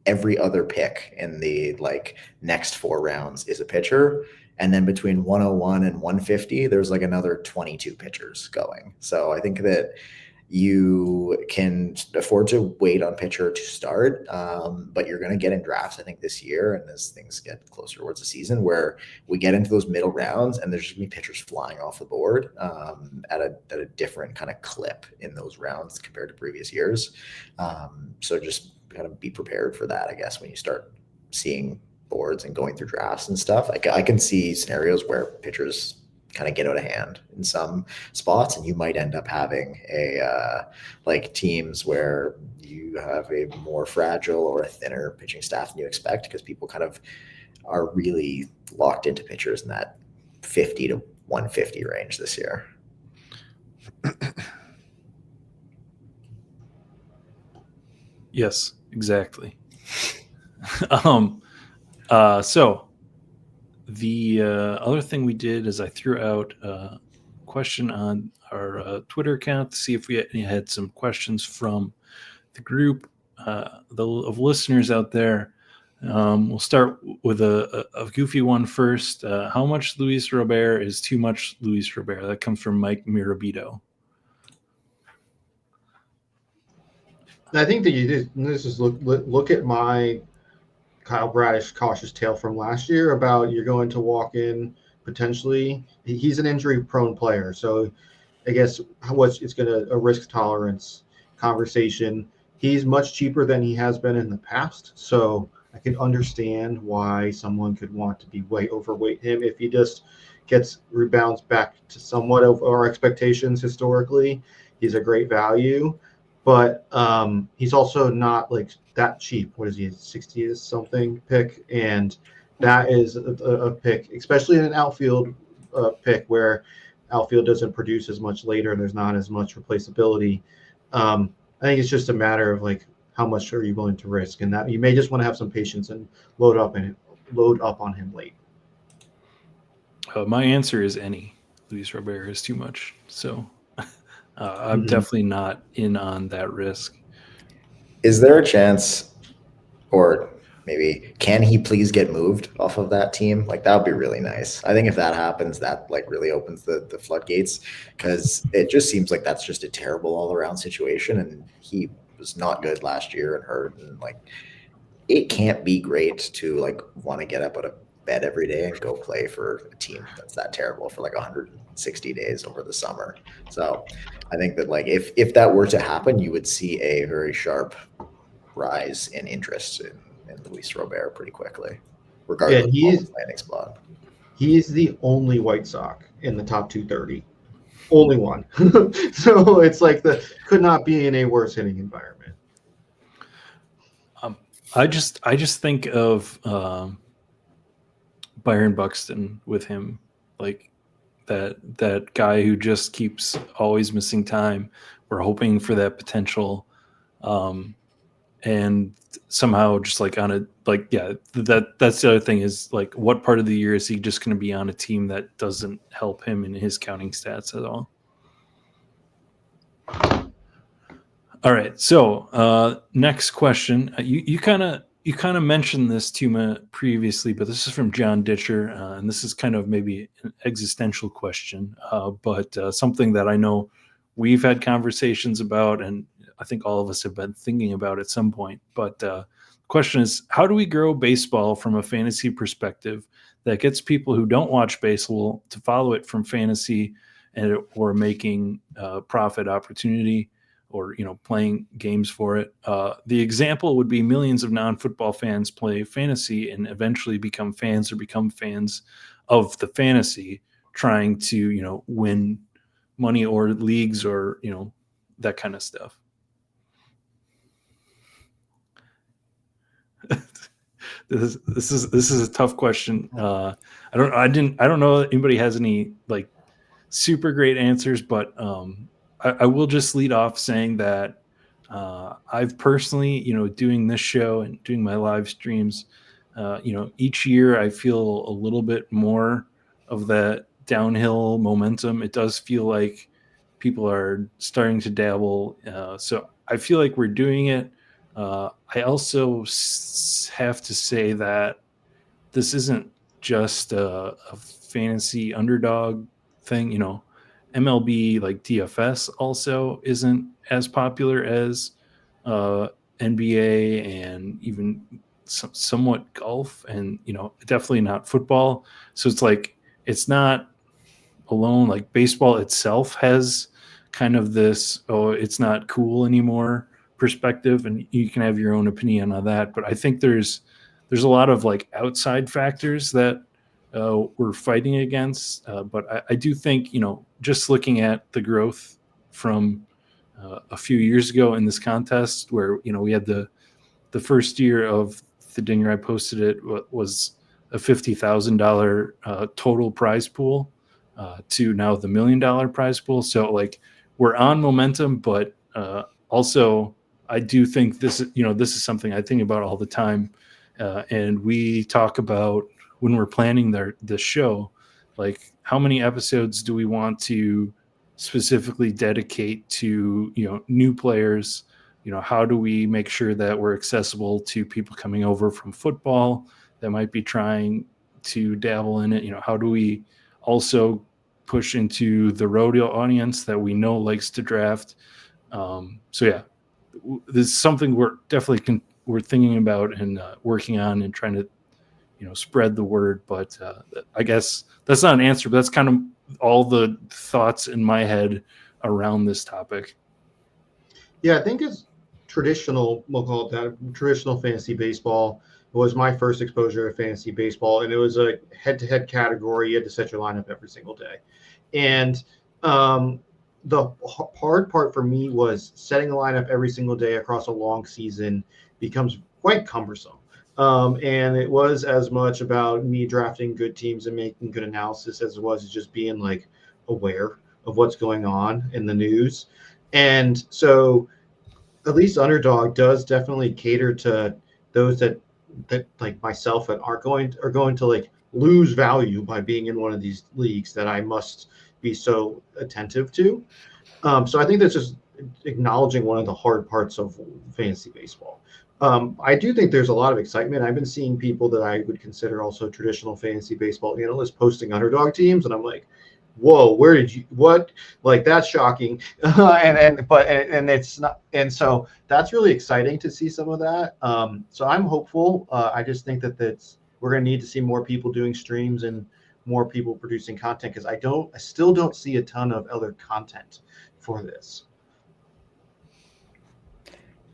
S4: every other pick in the like next 4 rounds is a pitcher. And then between 101 and 150, there's like another 22 pitchers going. So I think that you can afford to wait on pitcher to start, but you're going to get in drafts, I think, this year. And as things get closer towards the season where we get into those middle rounds and there's just going to be pitchers flying off the board at a different kind of clip in those rounds compared to previous years. So just kind of be prepared for that, I guess, when you start seeing boards and going through drafts and stuff. I can see scenarios where pitchers kind of get out of hand in some spots, and you might end up having like teams where you have a more fragile or a thinner pitching staff than you expect because people kind of are really locked into pitchers in that 50 to 150 range this year.
S1: Yes, exactly. So the other thing we did is I threw out a question on our Twitter account to see if we had some questions from the group of listeners out there. We'll start with a goofy one first. How much Luis Robert is too much Luis Robert? That comes from Mike Mirabito.
S3: I think that this is look at my Kyle Bradish cautious tale from last year about you're going to walk in potentially. He's an injury prone player, so I guess it's going to a risk tolerance conversation. He's much cheaper than he has been in the past, so I can understand why someone could want to be way overweight him if he just rebounds back to somewhat of our expectations historically. He's a great value, but he's also not like that cheap. What is he, 60 something pick? And that is a pick, especially in an outfield pick where outfield doesn't produce as much later and there's not as much replaceability. I think it's just a matter of like how much are you willing to risk, and that you may just want to have some patience and load up on him late.
S1: My answer is any. Luis Robert is too much, so I'm definitely not in on that risk.
S4: Is there a chance, or maybe can he please get moved off of that team? Like that would be really nice. I think if that happens, that like really opens the floodgates, because it just seems like that's just a terrible all around situation, and he was not good last year and hurt, and like it can't be great to like want to get up out of bed every day and go play for a team that's that terrible for like 160 days over the summer. So I think that like if that were to happen, you would see a very sharp rise in interest in Luis Robert pretty quickly, regardless of his landing spot.
S3: He is the only White Sox in the top 230. Only one. So it's like could not be in a worse hitting environment.
S1: I just think of Byron Buxton with him, like that guy who just keeps always missing time. We're hoping for that potential, and somehow just like on a like that's the other thing is like what part of the year is he just going to be on a team that doesn't help him in his counting stats at all? All right, so next question. You kind of mentioned this, Tuma, previously, but this is from John Ditcher, and this is kind of maybe an existential question, but something that I know we've had conversations about, and I think all of us have been thinking about at some point. But the question is, how do we grow baseball from a fantasy perspective that gets people who don't watch baseball to follow it from fantasy or making profit opportunity, or playing games for it? The example would be millions of non-football fans play fantasy and eventually become fans of the fantasy, trying to win money or leagues or that kind of stuff. This is a tough question. I don't know if anybody has any like super great answers, but I will just lead off saying that I've personally, doing this show and doing my live streams, each year I feel a little bit more of that downhill momentum. It does feel like people are starting to dabble. So I feel like we're doing it. I also have to say that this isn't just a fantasy underdog thing. MLB like DFS also isn't as popular as NBA and even somewhat golf, and definitely not football. So it's like it's not alone. Like baseball itself has kind of this it's not cool anymore perspective, and you can have your own opinion on that. But I think there's a lot of like outside factors that we're fighting against. But I do think, just looking at the growth from a few years ago in this contest where, we had the first year of the Dinger, I posted it, was a $50,000 total prize pool to now the $1 million prize pool. So like we're on momentum, but also I do think this is something I think about all the time. And we talk about when we're planning the show, like how many episodes do we want to specifically dedicate to new players? How do we make sure that we're accessible to people coming over from football that might be trying to dabble in it? How do we also push into the rodeo audience that we know likes to draft? So yeah, this is something we're definitely we're thinking about and working on and trying to spread the word. But I guess that's not an answer, but that's kind of all the thoughts in my head around this topic.
S3: Yeah, I think it's traditional, we'll call it that, traditional fantasy baseball. It was my first exposure to fantasy baseball, and it was a head-to-head category. You had to set your lineup every single day. And the hard part for me was setting a lineup every single day across a long season becomes quite cumbersome. And it was as much about me drafting good teams and making good analysis as it was just being like aware of what's going on in the news. And so at least Underdog does definitely cater to those that like myself that are going to like lose value by being in one of these leagues that I must be so attentive to. So I think that's just acknowledging one of the hard parts of fantasy baseball. I do think there's a lot of excitement. I've been seeing people that I would consider also traditional fantasy baseball analysts posting underdog teams, and I'm like, whoa, where did you what? Like that's shocking. And it's not, and so that's really exciting to see some of that. So I'm hopeful. I just think that we're going to need to see more people doing streams and more people producing content because I still don't see a ton of other content for this.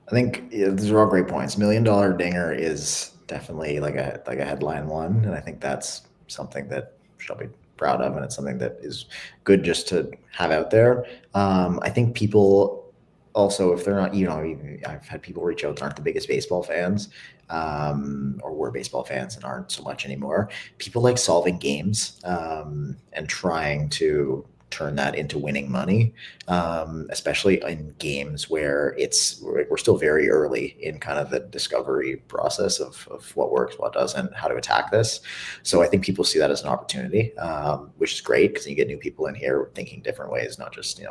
S4: I think these are all great points. $1 Million Dinger is definitely like a headline one, and I think that's something that she'll be proud of, and it's something that is good just to have out there. I think people also, if they're not, I've had people reach out that aren't the biggest baseball fans, or were baseball fans and aren't so much anymore. People like solving games and trying to turn that into winning money, especially in games where we're still very early in kind of the discovery process of what works, what doesn't, how to attack this. So I think people see that as an opportunity, which is great because you get new people in here thinking different ways, not just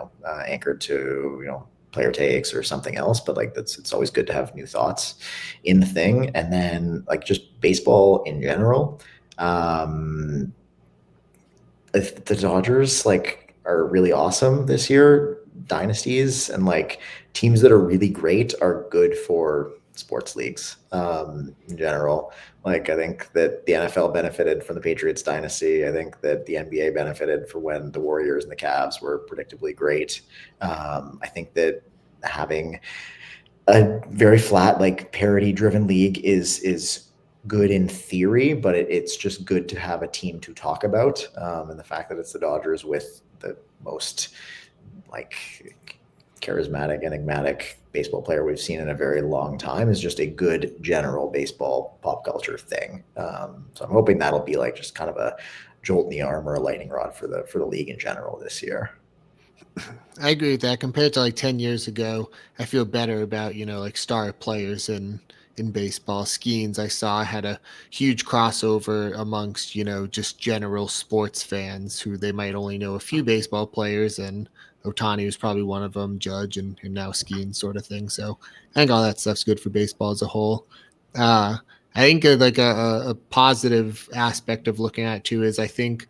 S4: anchored to player takes or something else, but like it's always good to have new thoughts in the thing. And then like just baseball in general, if the Dodgers are really awesome this year, dynasties and like teams that are really great are good for sports leagues in general. Like I think that the NFL benefited from the Patriots dynasty. I think that the NBA benefited for when the Warriors and the Cavs were predictably great. I think that having a very flat, like parity driven league is good in theory, but it's just good to have a team to talk about. And the fact that it's the Dodgers with the most like charismatic, enigmatic baseball player we've seen in a very long time is just a good general baseball pop culture thing. So I'm hoping that'll be like just kind of a jolt in the arm or a lightning rod for the league in general this year.
S2: I agree with that. Compared to like 10 years ago, I feel better about, like star players in baseball. Skeens, I saw, had a huge crossover amongst, just general sports fans who they might only know a few baseball players, and Otani was probably one of them, Judge, and now Skeens sort of thing. So I think all that stuff's good for baseball as a whole. I think like a positive aspect of looking at it too is I think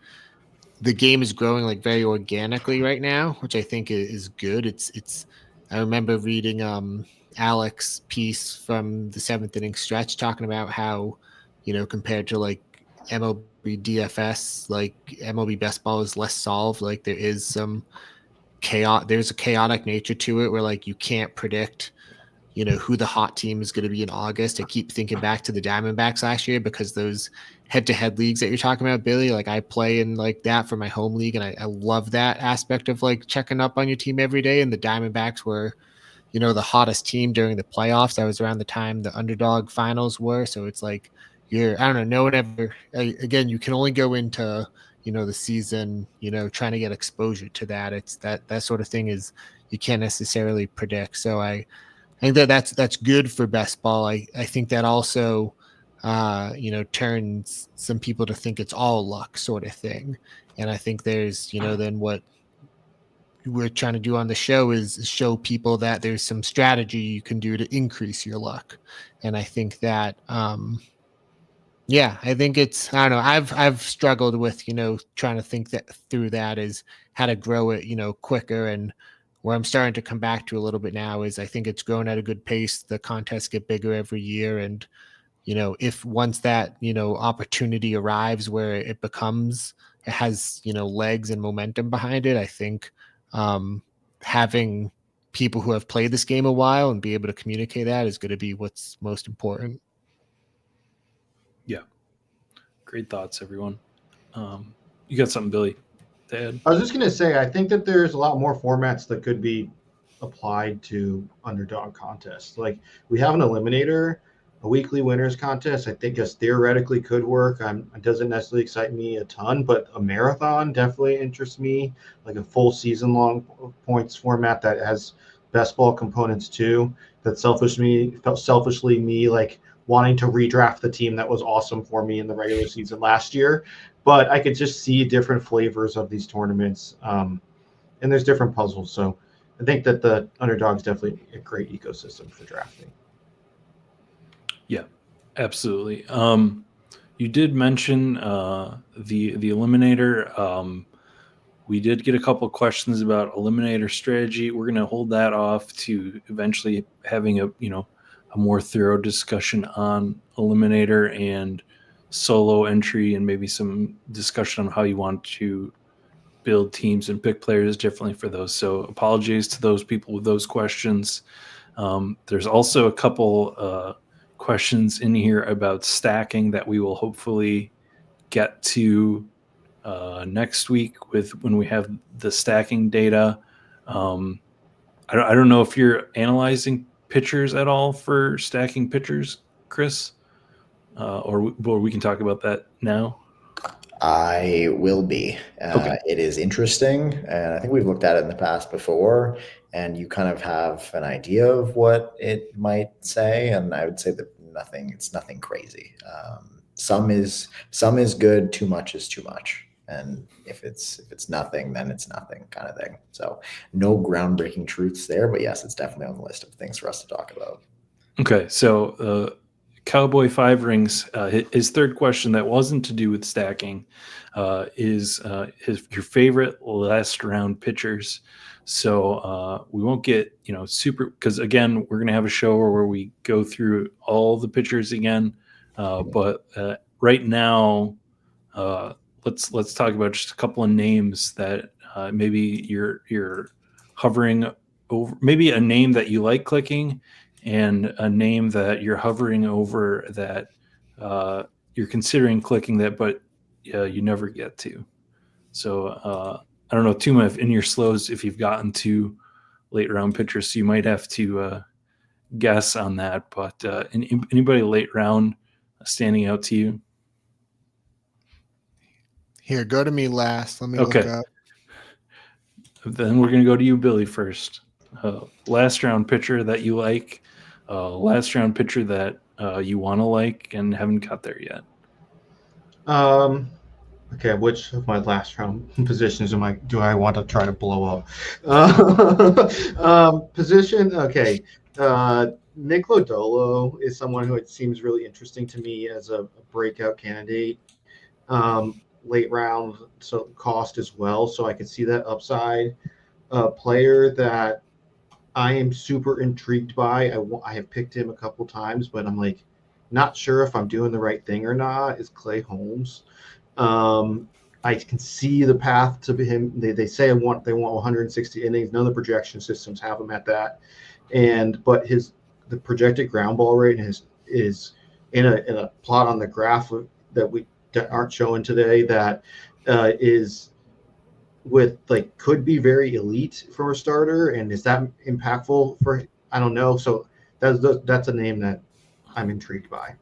S2: the game is growing like very organically right now, which I think is good. I remember reading Alex's piece from the 7th inning stretch talking about how, compared to like MLB DFS, like MLB best ball is less solved. Like there is some there's a chaotic nature to it where like you can't predict who the hot team is going to be in August. I keep thinking back to the Diamondbacks last year because those head-to-head leagues that you're talking about, Billy, like I play in like that for my home league, and I love that aspect of like checking up on your team every day. And the Diamondbacks were, the hottest team during the playoffs. That was around the time the Underdog finals were. So it's like I don't know, no one ever. Again, you can only go into the season, trying to get exposure to that. It's that sort of thing is you can't necessarily predict. So I think that's good for best ball. I think that also, turns some people to think it's all luck sort of thing. And I think there's, then what we're trying to do on the show is show people that there's some strategy you can do to increase your luck. And I think that, I think I don't know. I've struggled with, trying to think that through that is how to grow it, quicker. And where I'm starting to come back to a little bit now is I think it's grown at a good pace. The contests get bigger every year. And, if once that, opportunity arrives where it becomes has, legs and momentum behind it. I think having people who have played this game a while and be able to communicate that is going to be what's most important.
S1: Yeah. Great thoughts, everyone. You got something, Billy, to add?
S3: I was just going to say, I think that there's a lot more formats that could be applied to underdog contests. Like we have an eliminator, a weekly winners contest. I think this theoretically could work. It doesn't necessarily excite me a ton, but a marathon definitely interests me. Like a full season long points format that has best ball components too. That selfishly me like wanting to redraft the team that was awesome for me in the regular season last year. But I could just see different flavors of these tournaments, and there's different puzzles. So I think that the underdog is definitely a great ecosystem for drafting.
S1: Yeah, absolutely. You did mention the eliminator. We did get a couple questions about eliminator strategy. We're going to hold that off to eventually having a more thorough discussion on eliminator and solo entry, and maybe some discussion on how you want to build teams and pick players differently for those. So apologies to those people with those questions. There's also a couple questions in here about stacking that we will hopefully get to next week when we have the stacking data. I don't know if you're analyzing pitchers at all for stacking pitchers, Chris, or we can talk about that now.
S4: I will be.
S1: Okay.
S4: It is interesting, and I think we've looked at it in the past before, and you kind of have an idea of what it might say, and I would say that it's nothing crazy. Some is good, too much is too much. And if it's nothing, then it's nothing kind of thing. So no groundbreaking truths there, but yes, it's definitely on the list of things for us to talk about.
S1: Okay, so Cowboy Five Rings, his third question that wasn't to do with stacking is your favorite last round pitchers. So we won't get super, because again we're gonna have a show where we go through all the pitchers again. But right now, let's talk about just a couple of names that maybe you're hovering over, maybe a name that you like clicking, and a name that you're hovering over that you're considering clicking that, but you never get to. So I don't know, Tuma, if in your slows, if you've gotten to late round pitchers, so you might have to guess on that. But anybody late round standing out to you?
S2: Here, go to me last. Let me
S1: Okay.
S2: look up.
S1: Then we're going to go to you, Billy, first. Last round pitcher that you like, last round pitcher that you want to like and haven't got there yet.
S3: Okay, which of my last round positions do I want to try to blow up? Position, okay. Nick Lodolo is someone who it seems really interesting to me as a breakout candidate. Late round, so cost as well, so I could see that upside. Player that I am super intrigued by. I have picked him a couple times, but I'm like not sure if I'm doing the right thing or not. Is Clay Holmes? I can see the path to him. They say they want 160 innings. None of the projection systems have him at that, but the projected ground ball rate is in a plot on the graph that aren't showing today that is with could be very elite for a starter. And is that impactful for, I don't know. So that's a name that I'm intrigued by.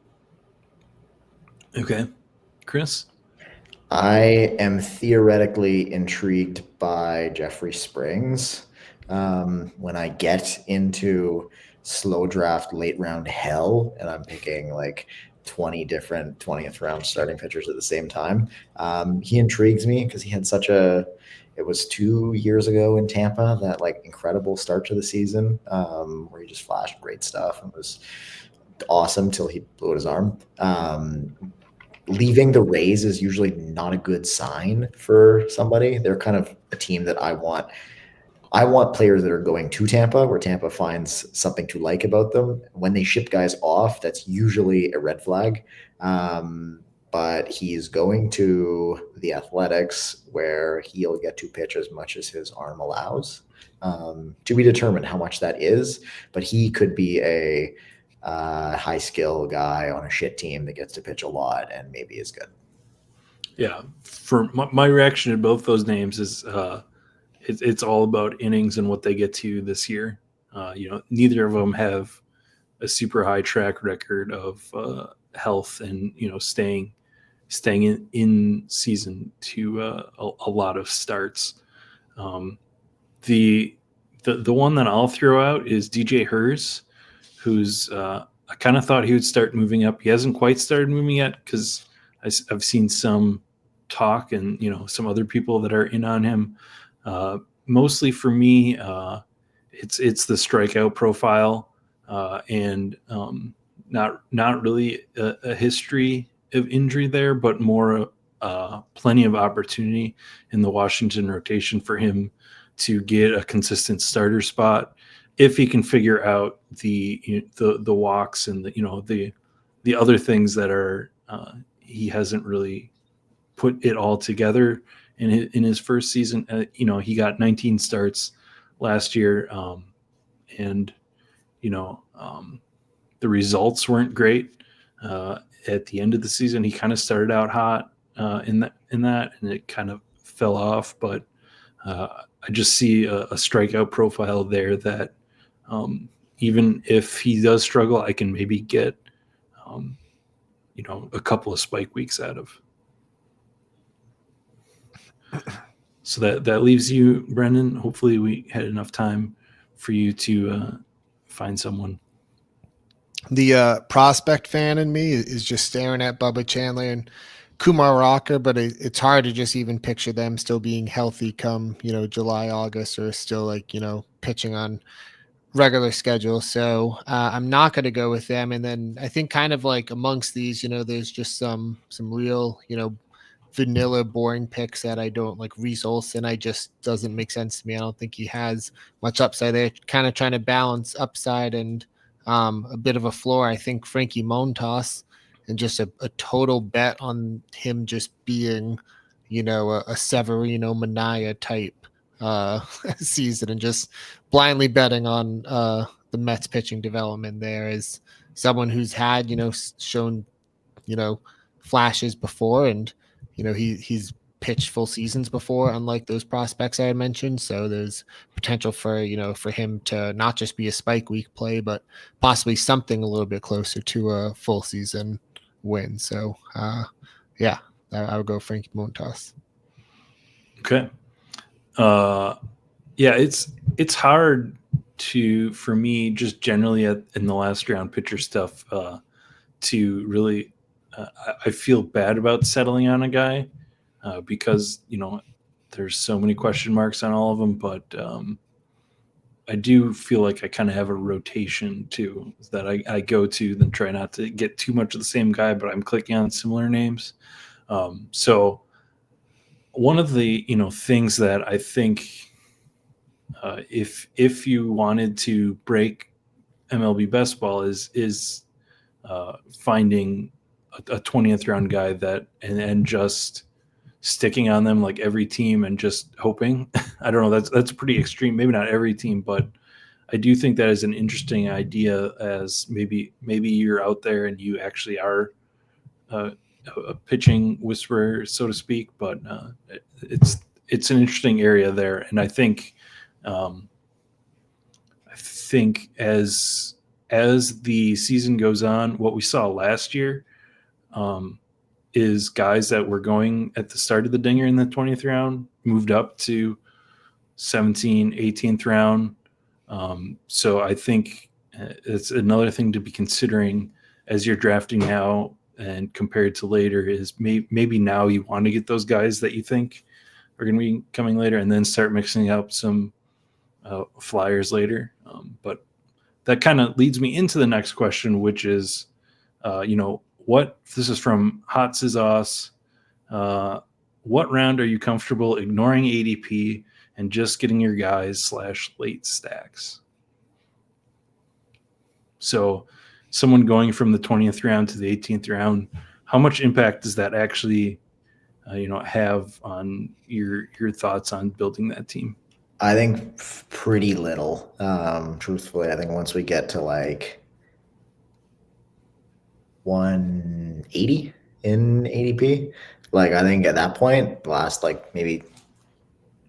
S1: Okay. Chris?
S4: I am theoretically intrigued by Jeffrey Springs. When I get into slow draft late round hell and I'm picking 20 different 20th round starting pitchers at the same time, he intrigues me because he had it was 2 years ago in Tampa, that incredible start to the season where he just flashed great stuff and was awesome till he blew out his arm. Leaving the Rays is usually not a good sign for somebody. They're kind of a team that I want. I want players that are going to Tampa, where Tampa finds something to like about them. When they ship guys off, that's usually a red flag. but he's going to the Athletics where he'll get to pitch as much as his arm allows. To be determined how much that is, but he could be a high skill guy on a shit team that gets to pitch a lot and maybe is good.
S1: Yeah, for my reaction to both those names is it's all about innings and what they get to this year. Neither of them have a super high track record of health and staying in season to a lot of starts. The one that I'll throw out is DJ Hers, who's I kind of thought he would start moving up. He hasn't quite started moving yet because I've seen some talk and some other people that are in on him. Mostly for me, it's the strikeout profile and not really a history of injury there, but more plenty of opportunity in the Washington rotation for him to get a consistent starter spot if he can figure out the walks and the other things that are he hasn't really put it all together in his first season. He got 19 starts last year, and the results weren't great at the end of the season. He kind of started out hot in that, and it kind of fell off. But I just see a strikeout profile there that even if he does struggle, I can maybe get a couple of spike weeks out of. So that leaves you, Brendan. Hopefully we had enough time for you to find someone.
S2: The prospect fan in me is just staring at Bubba Chandler and Kumar Rocker, but it's hard to just even picture them still being healthy come, July, August, or still pitching on regular schedule. So I'm not going to go with them. And then I think kind of like amongst these, there's just some real, vanilla boring picks that I don't like. Reese Olson, I just doesn't make sense to me. I don't think he has much upside there. Kind of trying to balance upside and a bit of a floor. I think Frankie Montas and just a total bet on him just being, a Severino Mania type season and just blindly betting on the Mets pitching development there as someone who's had, shown, flashes before and, he's pitched full seasons before, unlike those prospects I had mentioned. So there's potential for, for him to not just be a spike week play, but possibly something a little bit closer to a full season win. So yeah, I would go Frankie Montas.
S1: Okay. Yeah, it's hard for me just generally in the last round pitcher stuff to really I feel bad about settling on a guy because there's so many question marks on all of them, but I do feel like I kind of have a rotation too that I go to, then try not to get too much of the same guy, but I'm clicking on similar names. So one of the things that I think if you wanted to break MLB best ball is finding a 20th round guy that and just sticking on them like every team and just hoping. I don't know, that's pretty extreme, maybe not every team, but I do think that is an interesting idea, as maybe you're out there and you actually are a pitching whisperer, so to speak, but it's an interesting area there. And I think as the season goes on, what we saw last year is guys that were going at the start of the dinger in the 20th round moved up to 17th, 18th round. So I think it's another thing to be considering as you're drafting now and compared to later is maybe now you want to get those guys that you think are going to be coming later and then start mixing up some flyers later. But that kind of leads me into the next question, which is, what this is from Hot Scissors. What round are you comfortable ignoring ADP and just getting your guys / late stacks? So someone going from the 20th round to the 18th round, how much impact does that actually have on your thoughts on building that team?
S4: I think pretty little. Truthfully, I think once we get to like 180 in ADP, like I think at that point, the last like maybe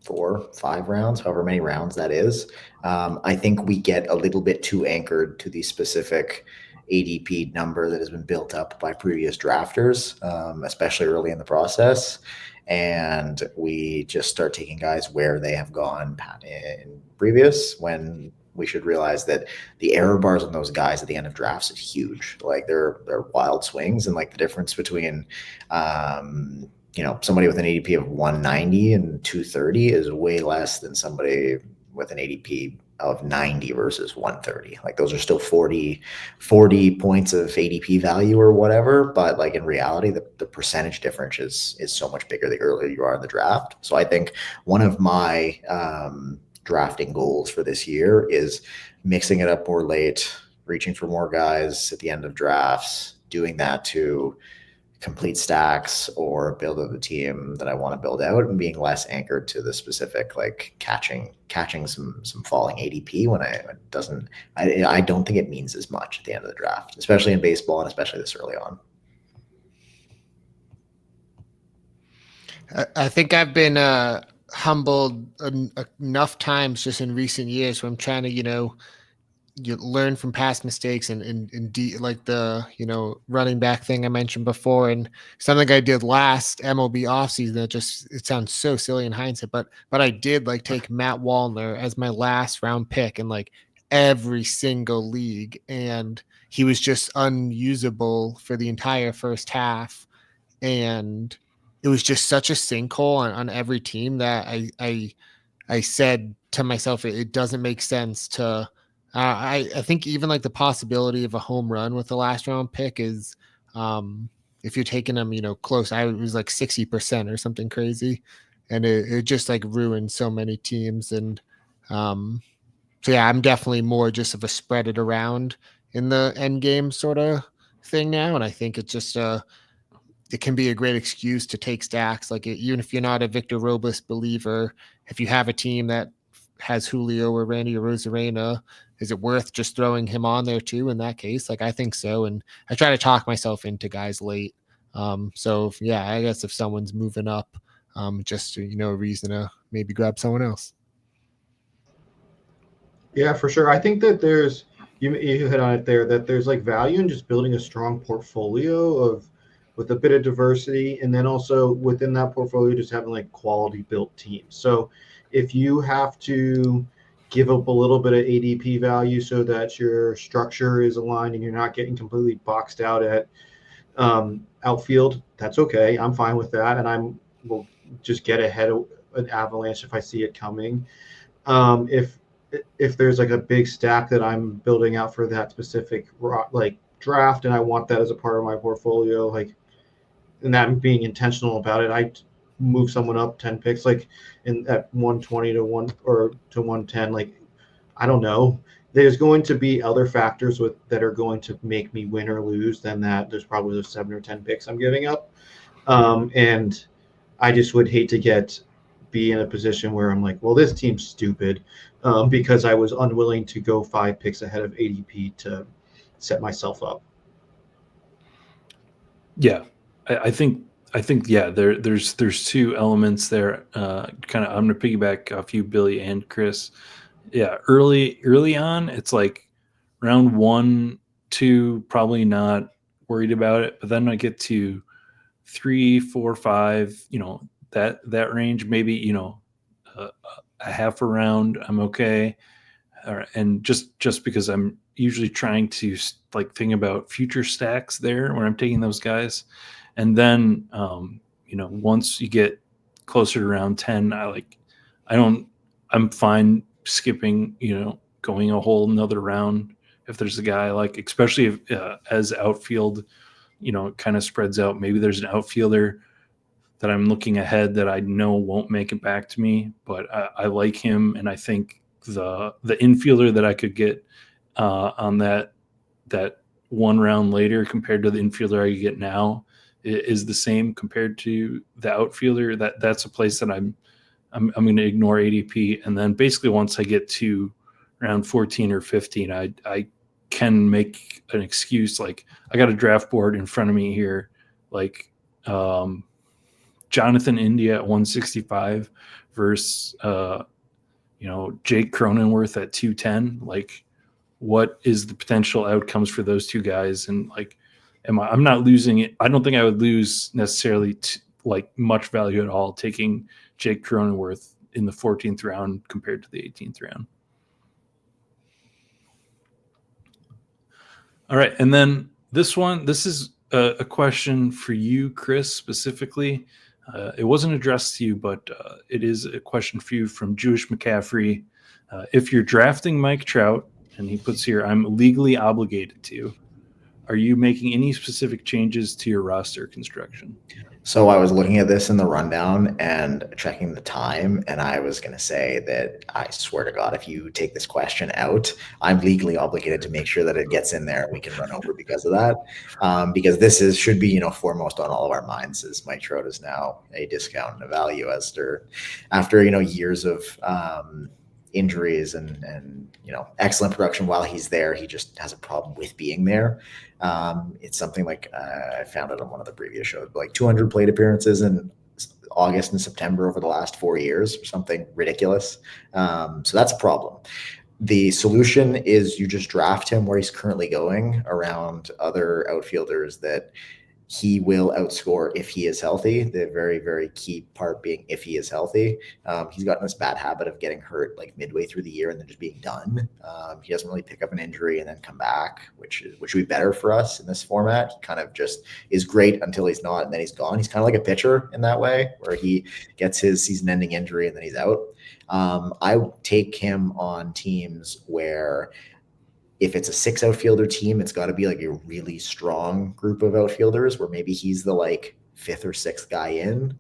S4: 4, 5 rounds, however many rounds that is, I think we get a little bit too anchored to the specific ADP number that has been built up by previous drafters, especially early in the process. And we just start taking guys where they have gone in previous, when we should realize that the error bars on those guys at the end of drafts is huge. Like they're wild swings, and like the difference between somebody with an ADP of 190 and 230 is way less than somebody with an ADP of 90 versus 130. Like those are still 40 points of ADP value or whatever, but like in reality, the percentage difference is so much bigger the earlier you are in the draft. So I think one of my drafting goals for this year is mixing it up more late, reaching for more guys at the end of drafts, doing that to complete stacks or build out the team that I want to build out, and being less anchored to the specific like catching some falling ADP when I don't think it means as much at the end of the draft, especially in baseball and especially this early on.
S2: I think I've been humbled enough times just in recent years where I'm trying to, you learn from past mistakes and like the, running back thing I mentioned before, and something I did last MLB offseason that it sounds so silly in hindsight, but I did like take Matt Wallner as my last round pick in like every single league, and he was just unusable for the entire first half. And it was just such a sinkhole on every team that I said to myself, it doesn't make sense to. I think even like the possibility of a home run with the last round pick is, if you're taking them, close. I was like 60% or something crazy, and it just like ruined so many teams. And so yeah, I'm definitely more just of a spread it around in the end game sort of thing now, and I think it's just it can be a great excuse to take stacks. Like even if you're not a Victor Robles believer, if you have a team that has Julio or Randy Arozarena, is it worth just throwing him on there too? In that case, like I think so. And I try to talk myself into guys late. So yeah, I guess if someone's moving up, just a reason to maybe grab someone else.
S3: Yeah, for sure. I think that you hit on it there, that there's like value in just building a strong portfolio with a bit of diversity, and then also within that portfolio just having like quality built teams. So if you have to give up a little bit of ADP value so that your structure is aligned and you're not getting completely boxed out at outfield, that's okay. I'm fine with that, and will just get ahead of an avalanche if I see it coming. If there's like a big stack that I'm building out for that specific like draft, and I want that as a part of my portfolio, like, and that I'm being intentional about it, I move someone up 10 picks, like at 120 to 110. Like, I don't know. There's going to be other factors that are going to make me win or lose than that. There's probably those 7 or 10 picks I'm giving up. And I just would hate to be in a position where I'm like, well, this team's stupid, because I was unwilling to go 5 picks ahead of ADP to set myself up.
S1: Yeah, I think yeah. There's 2 elements there. Kind of, I'm gonna piggyback off you, Billy and Chris. Yeah, early on, it's like round 1, 2, probably not worried about it. But then I get to 3, 4, 5, that range, maybe a half a round, I'm okay. And just because I'm usually trying to like think about future stacks there when I'm taking those guys. And then once you get closer to round 10, I'm fine skipping, going a whole another round if there's a guy, like, especially if as outfield, kind of spreads out. Maybe there's an outfielder that I'm looking ahead that I know won't make it back to me, but I like him, and I think the infielder that I could get on that 1 round later compared to the infielder I get now is the same compared to the outfielder. That's a place that I'm going to ignore ADP, and then basically once I get to around 14 or 15, I can make an excuse. Like, I got a draft board in front of me here, like Jonathan India at 165 versus Jake Cronenworth at 210. Like, what is the potential outcomes for those two guys? And like, I'm not losing it. I don't think I would lose necessarily like much value at all taking Jake Cronenworth in the 14th round compared to the 18th round. All right. And then this is a question for you, Chris, specifically. It wasn't addressed to you, but it is a question for you from Jewish McCaffrey. If you're drafting Mike Trout, and he puts here, I'm legally obligated to, are you making any specific changes to your roster construction?
S4: So I was looking at this in the rundown and checking the time, and I was going to say that I swear to God, if you take this question out, I'm legally obligated to make sure that it gets in there and we can run over because of that. Because this should be, foremost on all of our minds, is Mike Trout is now a discount and a value after years of injuries and excellent production while he's there. He just has a problem with being there. It's something like I found it on one of the previous shows, like 200 plate appearances in August and September over the last 4 years, or something ridiculous. So that's a problem. The solution is you just draft him where he's currently going around other outfielders that he will outscore if he is healthy. The very, very key part being if he is healthy. He's gotten this bad habit of getting hurt like midway through the year and then just being done. He doesn't really pick up an injury and then come back, which would be better for us in this format. He kind of just is great until he's not, and then he's gone. He's kind of like a pitcher in that way, where he gets his season-ending injury and then he's out. I take him on teams where, if it's a 6 outfielder team, it's got to be like a really strong group of outfielders where maybe he's the like 5th or 6th guy in.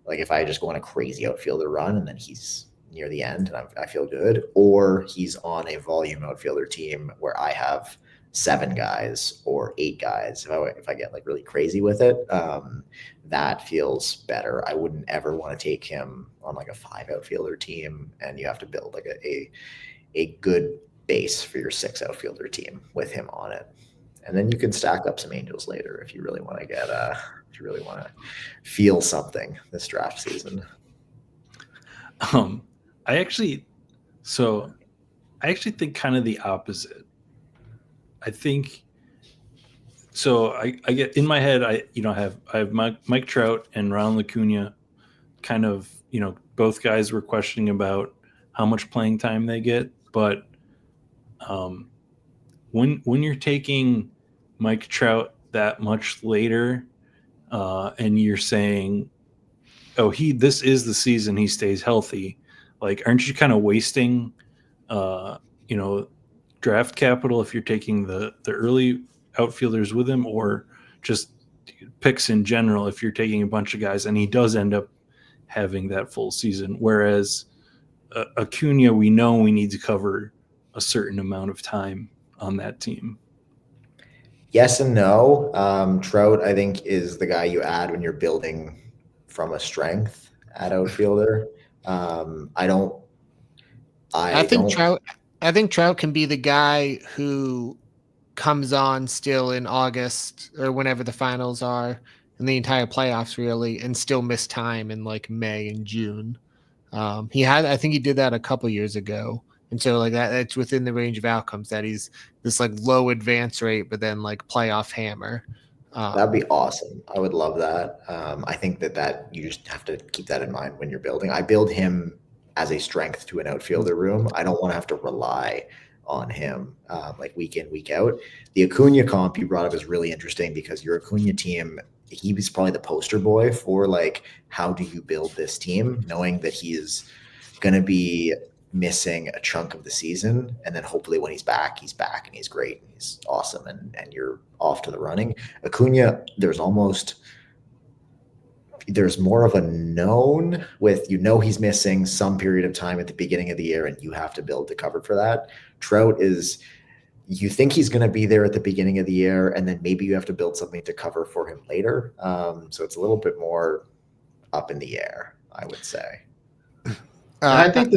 S4: Like if I just go on a crazy outfielder run and then he's near the end and I feel good, or he's on a volume outfielder team where I have 7 guys or 8 guys. If I get like really crazy with it, that feels better. I wouldn't ever want to take him on like a 5 outfielder team, and you have to build like a good base for your 6 outfielder team with him on it. And then you can stack up some Angels later if you really want to feel something this draft season.
S1: I actually think kind of the opposite. I think so. I get in my head. I have Mike Trout and Ron Acuna. Kind of, both guys were questioning about how much playing time they get, but when you're taking Mike Trout that much later, and you're saying, "Oh, this is the season he stays healthy," like, aren't you kind of wasting, draft capital if you're taking the early outfielders with him, or just picks in general if you're taking a bunch of guys and he does end up having that full season? Whereas Acuna, we know we need to cover a certain amount of time on that team.
S4: Yes and no. Trout, I think, is the guy you add when you're building from a strength at outfielder. I
S2: think Trout can be the guy who comes on still in August or whenever the finals are, and the entire playoffs really, and still miss time in like May and June. I think he did that a couple years ago. And so like it's within the range of outcomes that he's this like low advance rate, but then like playoff hammer.
S4: That'd be awesome. I would love that. I think that you just have to keep that in mind when you're building. I build him as a strength to an outfielder room. I don't want to have to rely on him like week in, week out. The Acuna comp you brought up is really interesting because your Acuna team, he was probably the poster boy for like, how do you build this team, knowing that he is going to be missing a chunk of the season, and then hopefully when he's back and he's great and he's awesome and you're off to the running. Acuna, there's more of a known with, he's missing some period of time at the beginning of the year and you have to build to cover for that. Trout is you think he's going to be there at the beginning of the year, and then maybe you have to build something to cover for him later. So it's a little bit more up in the air, I would say.
S3: And I think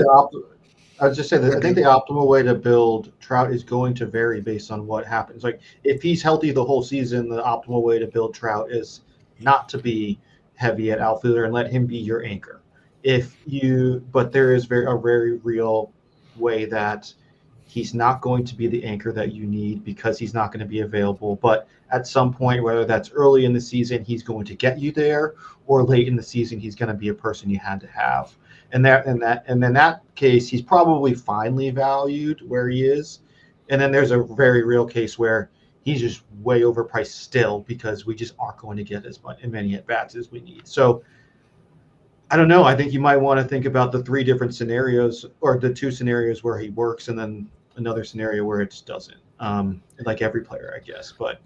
S3: I was just saying that I think the optimal way to build Trout is going to vary based on what happens. Like if he's healthy the whole season, the optimal way to build Trout is not to be heavy at outfielder and let him be your anchor. But there is a very real way that he's not going to be the anchor that you need because he's not going to be available. But at some point, whether that's early in the season, he's going to get you there, or late in the season, he's going to be a person you had to have. And in that case, he's probably finely valued where he is. And then there's a very real case where he's just way overpriced still because we just aren't going to get as many at bats as we need. So I don't know. I think you might want to think about the 3 different scenarios, or the 2 scenarios where he works, and then another scenario where it just doesn't. Like every player, I guess, but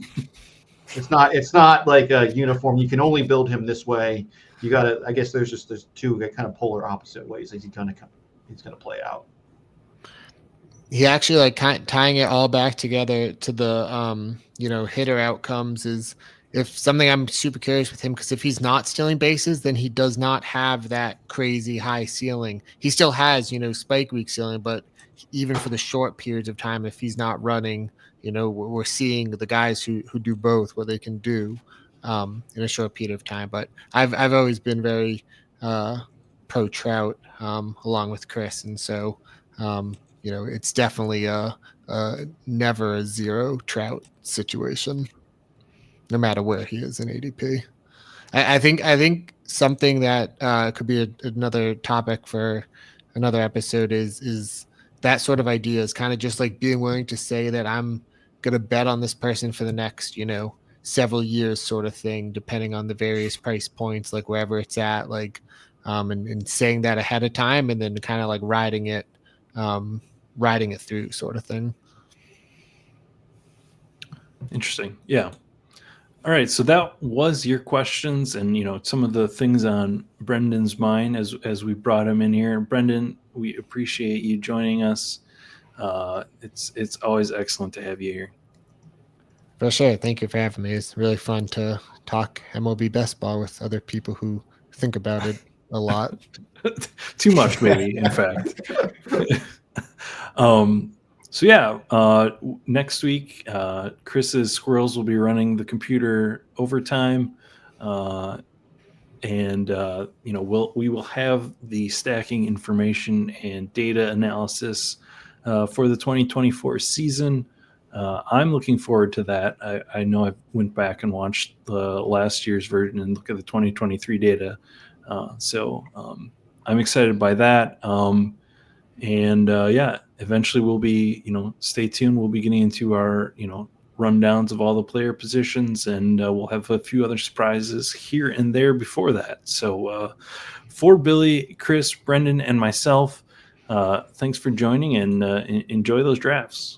S3: it's not like a uniform. You can only build him this way. You got to. I guess there's 2 kind of polar opposite ways that he's gonna play out.
S2: He actually, like, tying it all back together to the hitter outcomes is, if something I'm super curious with him, because if he's not stealing bases, then he does not have that crazy high ceiling. He still has spike week ceiling, but even for the short periods of time, if he's not running, we're seeing the guys who do both what they can do in a short period of time. But I've always been very pro Trout, along with Chris, and so it's definitely a never a 0 Trout situation, no matter where he is in ADP. I think something that could be another topic for another episode is that sort of idea, is kind of just like being willing to say that I'm going to bet on this person for the next, several years, sort of thing, depending on the various price points, like wherever it's at, like, and saying that ahead of time, and then kind of like riding it through, sort of thing.
S1: Interesting. Yeah. All right. So that was your questions, and some of the things on Brendan's mind as we brought him in here. Brendan, we appreciate you joining us. It's always excellent to have you here.
S2: For sure. Thank you for having me. It's really fun to talk MLB best ball with other people who think about it a lot.
S1: Too much, maybe, in fact. So yeah, next week, Chris's Squirrels will be running the computer overtime, and we will have the stacking information and data analysis for the 2024 season. I'm looking forward to that. I know I went back and watched the last year's version and look at the 2023 data, so I'm excited by that. Eventually we'll be, stay tuned. We'll be getting into our, rundowns of all the player positions, and we'll have a few other surprises here and there before that. So for Billy, Chris, Brendan, and myself, thanks for joining, and enjoy those drafts.